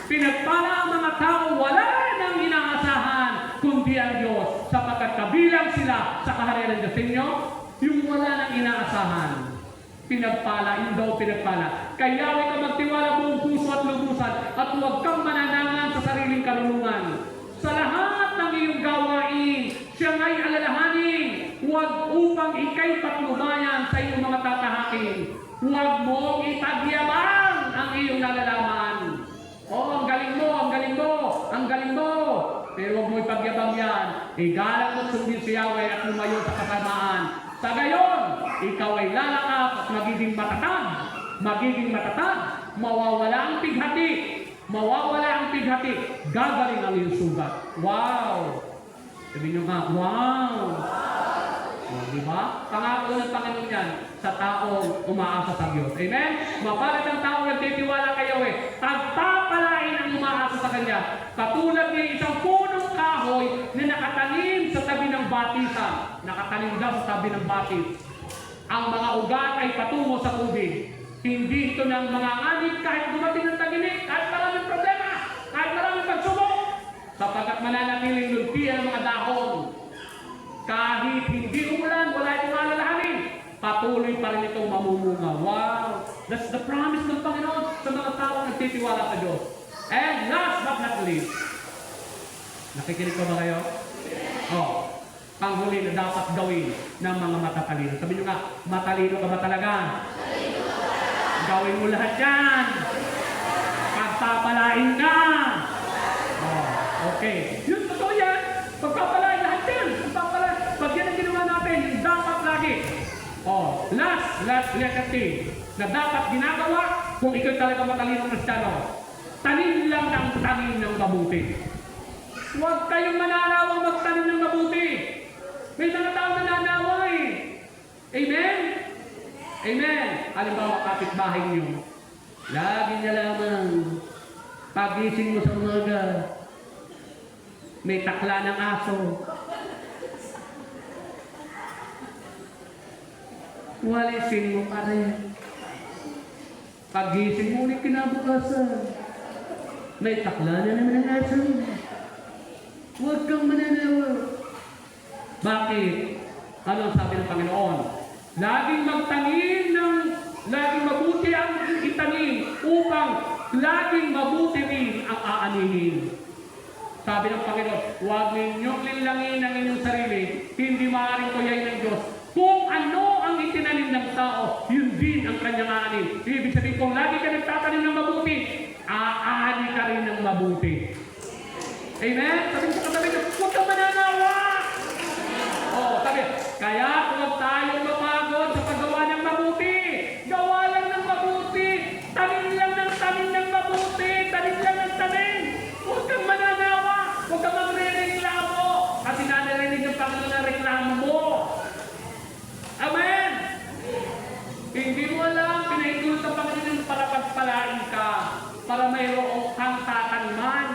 pinagpala ang mga tao wala nang inaasahan kundi ang Diyos sapagkat kabilang sila sa kaharian ng Diyos. Inyo, yung wala nang inaasahan. Pinagpala, yung daw pinagpala. Kaya huwag ka magtiwala buong puso at lubusan at huwag kang mananangan sa sariling karunungan. Sa lahat ng iyong gawain, siya nga'y alalahanin. Huwag upang ikay patnubayan sa iyong mga tatahakin. Huwag mong itagyabang ang iyong nalalaman. Oh, ang galing mo, ang galing mo, ang galing mo. Pero huwag mo ipagyabang yan. Igalang mo sundin si Yahweh at lumayo sa kasamaan. Sa gayon, ikaw ay lalakap at magiging matatag. magiging matatag, mawawala ang pighati, gagaling ang iyong sugat. Wow! Sabihin nyo nga, wow! Di ba? Pangako ng Panginoon yan sa taong umaasa sa Diyos. Amen? Mapalit ang taong nagtitiwala kay Yahweh. Pagpapalain ang umaasa sa Kanya. Katulad ng isang punong kahoy na nakatanim sa tabi ng batisan. Nakatanim daw sa tabi ng batis. Ang mga ugat ay patungo sa tubig. Hindi ito ng mga nganib kahit dumating ng taginig, kahit maraming problema, kahit maraming pagsubok. Sapagkat mananatiling lulpian ang mga dahon. Kahit hindi umulan, wala itong alalahanin, patuloy pa rin itong mamumunga. Wow! That's the promise ng Panginoon sa mga taong nagtitiwala sa Diyos. And last but not least, nakikinig ko ba kayo? Oh, panghuli na dapat gawin ng mga matatalino. Sabi nyo nga, matalino ka ba talaga? Gawin mo lahat yan. Pagpapalain ka. Oh, okay. Yun, totoo yan. Pagpapalain lahat yan. Pag yan ang ginawa natin, dapat lagi. Oh, last letter na dapat ginagawa kung ikaw talaga matalino ng Kristiyano. Tanim lang ng tanim ng mabuti. Huwag kayong mananawang magtanim ng mabuti. May mga tao nananawa eh. Amen? Amen. Halimbawa, kapitbahay niyo. Lagi niya lamang pagising mo sa umaga, may takla ng aso. Walisin mo pa rin. Pagising mo ulit kinabukasan, may takla na naman ang aso. Huwag kang mananawa. Bakit? Ano ang sabi ng Panginoon? Laging mabuti ang itanim upang laging mabuti rin ang aanihin. Sabi ng Panginoon, huwag ninyong linlangin ang inyong sarili, hindi maaaring kuyain ng Diyos. Kung ano ang itinanim ng tao, yun din ang kanyang aanin. Ibig sabihin, kung lagi ka nagtatanim ng mabuti, aani ka rin ng mabuti. Amen? Sabi sa katabi niyo, huwag kang mananawa! Oh, sabi, kaya huwag tayong mapagod sa paggawa ng mabuti. Gawa lang ng mabuti. Tanim lang ng tanim ng mabuti. Tanim lang ng tanim. Huwag kang mananawa. Huwag kang magre-reklamo. Kasi nanarinig ng Panginoon ang reklamo mo. Amen? Hindi mo alam, pinahintulot ng Panginoon para pagpalain ka, para mayroong kang tataniman.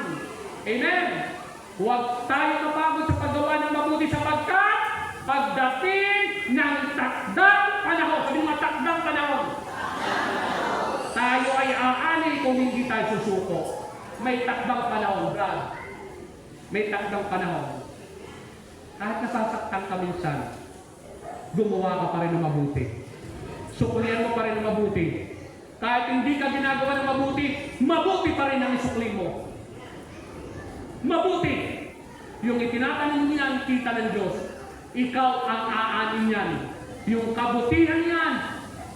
Amen? Huwag tayo mapagod sa paggawa ng mabuti sapagkat pagdating ng takdang panahon, sabi mga takdang panahon, tayo ay aani kung hindi tayo susuko. May takdang panahon, brad. May takdang panahon. Kahit nasasaktan ka minsan, gumawa ka pa rin ng mabuti. Sukulian mo pa rin ng mabuti. Kahit hindi ka ginagawa ng mabuti, mabuti pa rin ang isukli mo. Mabuti. Yung itinatanim niyan, kita ng Diyos. Ikaw ang aanin niyan. Yung kabutihan niyan,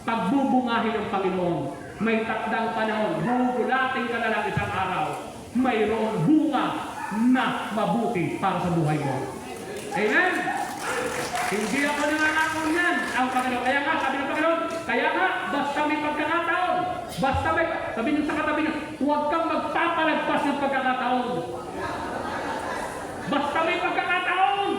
pagbubungahin ng Panginoon. May takdang panahon, bubulating ka na lang isang araw. Mayroong bunga na mabuti para sa buhay mo. Amen? Hindi ako nangangako niyan. Ang Panginoon. Kaya nga, sabi ng Panginoon, kaya nga, basta may pagkakataon. Basta may, sabi niyo sa katabi niyo, huwag kang magpapalagpas ng pagkakataon. Basta may pagkakataon,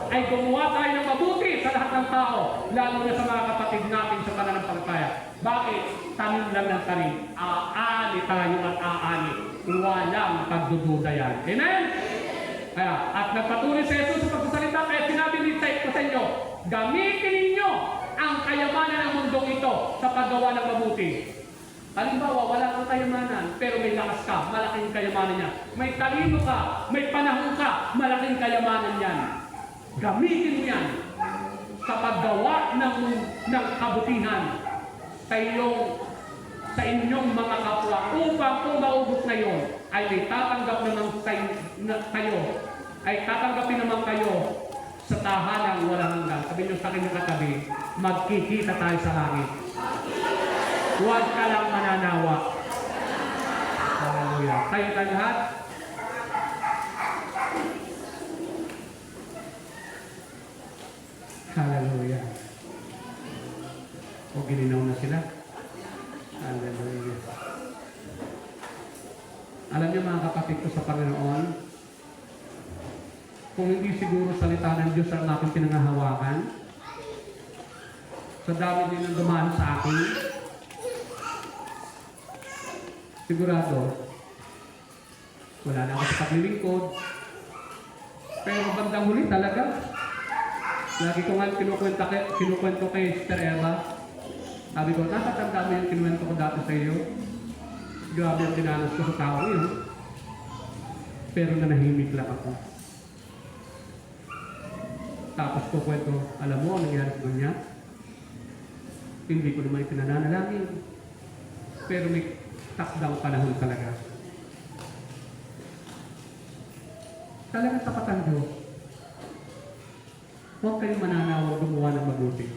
ay gumawa tayo ng mabuti sa lahat ng tao, lalo na sa mga kapatid natin sa pananampalataya. Bakit? Tanim lang ng tanim. Aani tayo at aani. Walang pagdududa yan. Amen? Kaya, at nagpatuloy si Jesus sa pagsasalita, kaya sinabi ni ko sa inyo, gamitin ninyo ang kayamanan ng mundong ito sa paggawa ng mabuti. Halimbawa, wala kang kayamanan, pero may lakas ka, malaking kayamanan niya. May talino ka, may panahon ka, malaking kayamanan yan. Gamitin mo yan sa paggawa ng kabutihan sa inyong mga kapwa upang kung maubos na yun, ay may tatanggap naman kayo, ay tatanggapin naman kayo sa tahanang walang hanggan. Sabi nyo sa akin yung katabi, magkikita tayo sa langit. Huwag ka lang mananawa. Hallelujah. Tayo tayo lahat. Hallelujah. O gininaw na sila. Alam niyo mga kapatid ko sa Panginoon, kung hindi siguro salita ng Diyos ang aking pinangahawakan, sa dami din ng dumaan sa akin, sigurado, wala na ako sa paglilingkod. Pero bandang huli talaga, lagi ko nga kinukwento kay Sister Eva. Sabi ko, nakatanda mo yung kinuwento ko dati sa iyo. Grabe ang dinanas ko sa tao yun. Pero nanahimik lang ako. Tapos ko kwento, alam mo, nangyari sa kanya? Hindi ko naman pinananalangin. Pero may takdang panahon talaga. Talagang tapat ang Diyos. Huwag kayong mananawag gumawa ng mabuti.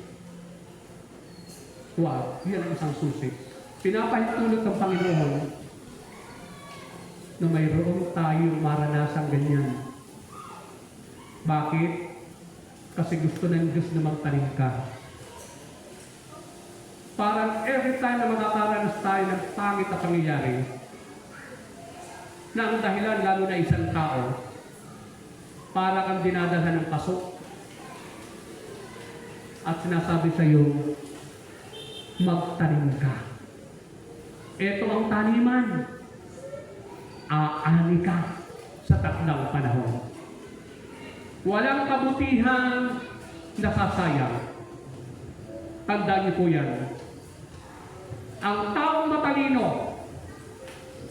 Wow, yan ang isang susi. Pinapahintulot ng Panginoon na mayroon tayong maranasang ganyan. Bakit? Kasi gusto ng Diyos na magtanim ka. Parang every time na makakaranas tayo ng pangit na pangyayari, na ang dahilan lalo na isang tao, para kang dinadalhan ng paso at sinasabi sa iyo, magtanim ka. Ito ang taniman. Aani ka sa takdang panahon. Walang kabutihan nasasayang. Tandaan niyo po yan. Ang taong matalino,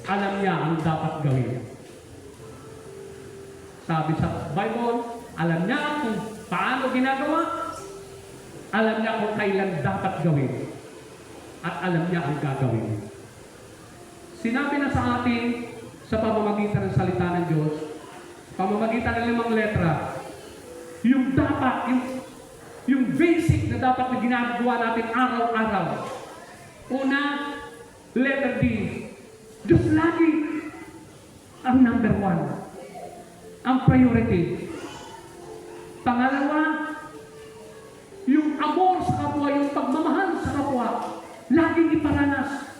alam niya ang dapat gawin. Sabi sa Bible, alam niya kung paano ginagawa, alam niya kung kailan dapat gawin, at alam niya ang gagawin. Sinabi na sa atin sa pamamagitan ng salita ng Diyos, pamamagitan ng 5 letra, yung dapat, yung basic na dapat na ginagawa natin araw-araw. Una, letter D, Diyos lagi ang number 1, ang priority. Pangalawa, yung amor sa kapwa, yung pagmamahal sa kapwa, laging iparanas.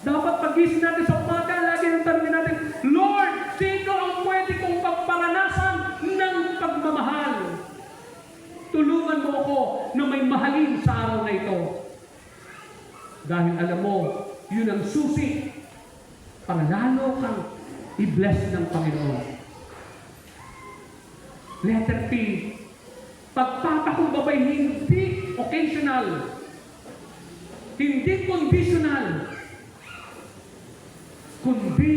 Dapat pag-isip natin sa umaga, lagi yung tanongin natin, Lord, sino ang pwede kong pagparanasan ng pagmamahal? Tulungan mo ako na may mahalin sa araw na ito. Dahil alam mo, yun ang susi para lalo kang i-bless ng Panginoon. Letter P, pagpapakumbabay hindi occasional, hindi conditional, kundi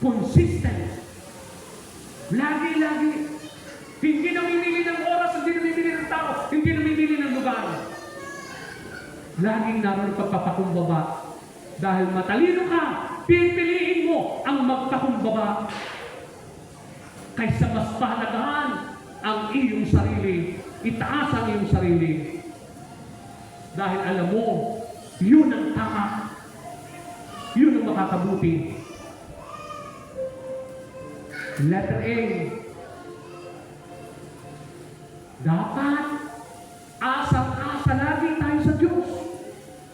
consistent. Lagi-lagi. Hindi namimili ng oras, hindi namimili ng tao, hindi namimili ng lugar. Laging naroon pagpapakumbaba. Dahil matalino ka, pipiliin mo ang magpakumbaba kaysa mas pahalagahan ang iyong sarili. Itaas ang iyong sarili. Dahil alam mo, yun ang tama. Yun ang makakabuti. Letter A. Dapat asang-asa lagi tayo sa Diyos.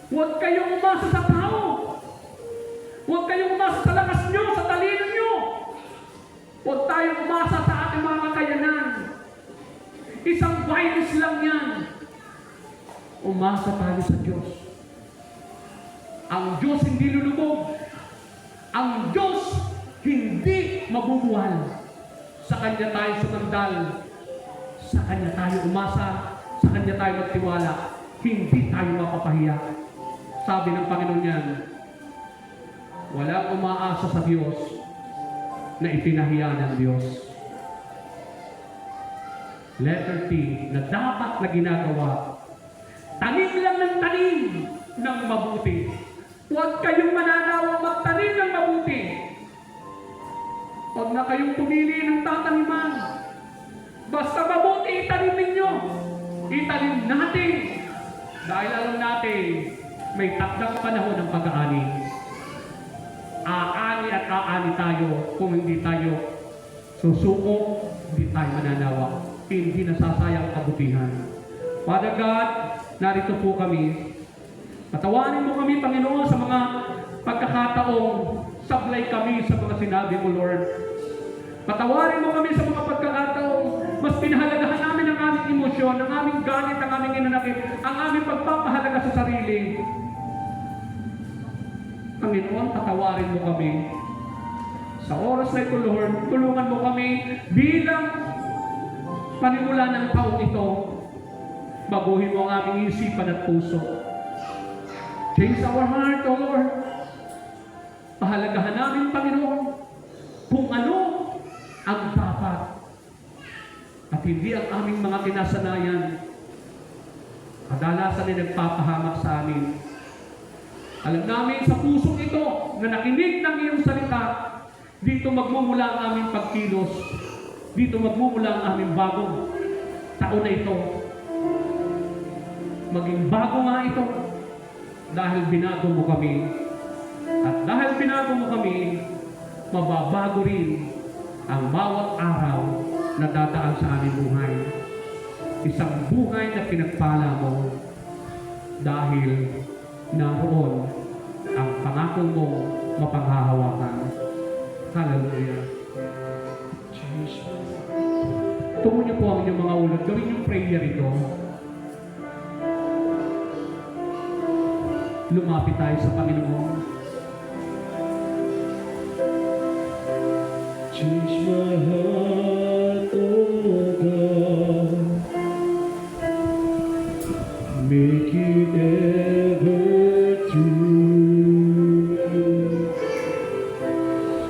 Huwag kayong umasa sa tao. Huwag kayong umasa sa lakas nyo, sa talino nyo. Huwag tayong umasa sa ating mga kakayanan. Isang virus lang yan. Umasa tayo sa Diyos. Ang Diyos hindi lulubog. Ang Diyos hindi mabubuwal. Sa Kanya tayo sumandal. Sa Kanya tayo umasa. Sa Kanya tayo magtiwala. Hindi tayo mapapahiya. Sabi ng Panginoon yan, walang umaasa sa Diyos na ipinahiya ng Diyos. Letter T, na dapat na ginagawa, tanim lang ng tanim ng mabuti. Huwag kayong mananawang magtanim ng mabuti. Huwag na kayong pumili ng tataniman. Basta mabuti itanim ninyo. Itanim natin. Dahil alam natin, may takdang panahon ng pag-aani. Aani at aani tayo kung hindi tayo susuko, hindi tayo mananawa. Hindi nasasayang kabutihan. Father God, narito po kami. Patawanin mo kami, Panginoon, sa mga pagkakataong Sablay kami sa mga sinabi mo, Lord. Patawarin mo kami sa mga pagkakataon. Mas pinahalagahan namin ang aming emosyon, ang aming galit, ang aming inanakit, ang aming pagpapahalaga sa sarili. Panginoon, patawarin mo kami. Sa oras na ito, Lord, tulungan mo kami bilang panimula ng taong ito. Baguhin mo ang aming isipan at puso. Change our heart, O Lord. Pahalagahan namin, Panginoon, kung ano ang dapat at hindi ang aming mga kinasanayan. Kadalasan ay nagpapahamak sa amin. Alam namin sa pusong ito na nakinig ng iyong salita, dito magmumula ang aming pagkilos. Dito magmumula ang aming bagong taon na ito. Maging bago nga ito dahil binago mo kami. At dahil binago mo kami, mababago rin ang bawat araw na dadaan sa aming buhay. Isang buhay na pinagpala mo dahil naroon ang pangako mo mapanghahawakan. Hallelujah. Tungo niyo po ang inyong mga ulo. Gawin yung prayer ito. Lumapit tayo sa Panginoon. Change my heart, oh God. Make it ever true.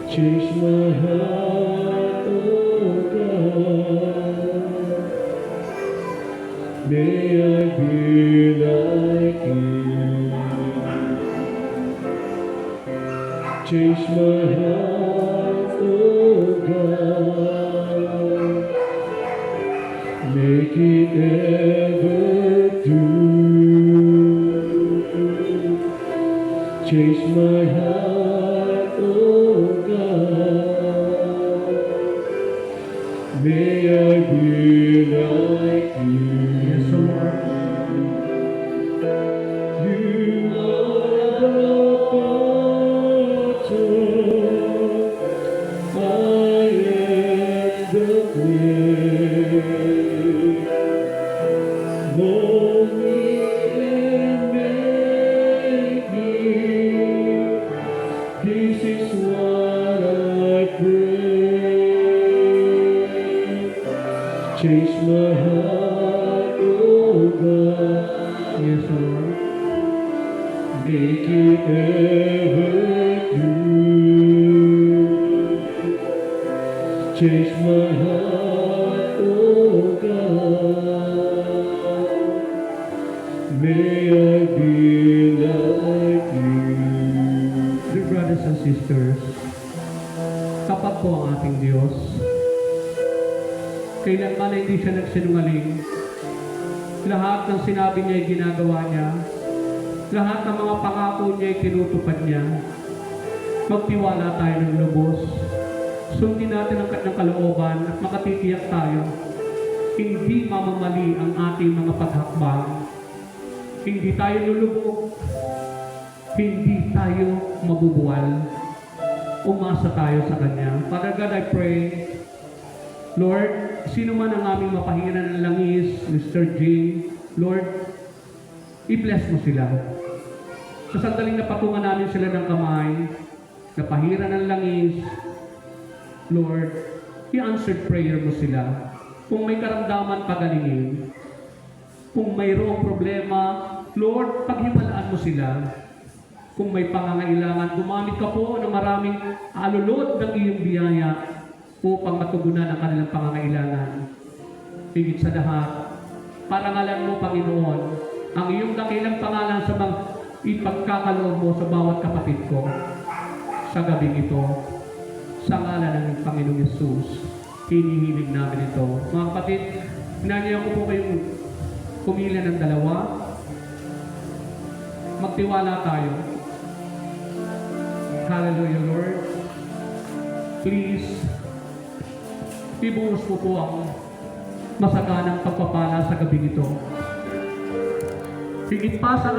Change my heart, oh God. May I be like you. Change my heart, oh God. Make it ever true. Change my heart, oh God. May I be like you. Yes, Lord. You are the potter, I am the clay. Mold me and make me. This is what I pray. Change my heart, oh God. Yes, Lord. Make it ever true. Change my heart, oh God. May I be like you. Dear brothers and sisters, tapat po ang ating Diyos. Kailanman ay hindi siya nagsinungaling. Lahat ng sinabi niya ay ginagawa niya. Lahat ng mga pangako niya ay tinutupad niya. Magtiwala tayo ng lubos. Sundin natin ang kanyang kalooban at makatitiyak tayo. Hindi mamamali ang ating mga paghakbang. Hindi tayo lulubog. Hindi tayo mabubuwal. Umasa tayo sa Kanya. Father God, I pray, Lord, sino man ang aming mapahiran ng langis, Mr. Jane, Lord, i-bless mo sila. Sa sandaling napatungan namin sila ng kamay, napahiran ng langis, Lord, i-answered prayer mo sila. Kung may karamdaman, pagalingin. Kung mayroong problema, Lord, paghiwalaan mo sila. Kung may pangangailangan, gumamit ka po ng maraming alulod ng iyong biyaya upang matugunan ang kanilang pangangailangan. Higit sa lahat, parangalan mo, Panginoon, ang iyong dakilang pangalan sa mga ipagkakaloob mo sa bawat kapatid ko sa gabing ito. Sa ngalan ng Panginoong Yesus, hinihiling namin ito. Mga kapatid, hinanyayan ko po kayong pumili ng dalawa. Magtiwala tayo. Hallelujah, Lord. Please, ibuhos mo po ang masaganang pagpapala sa gabi nito. Higit pa sa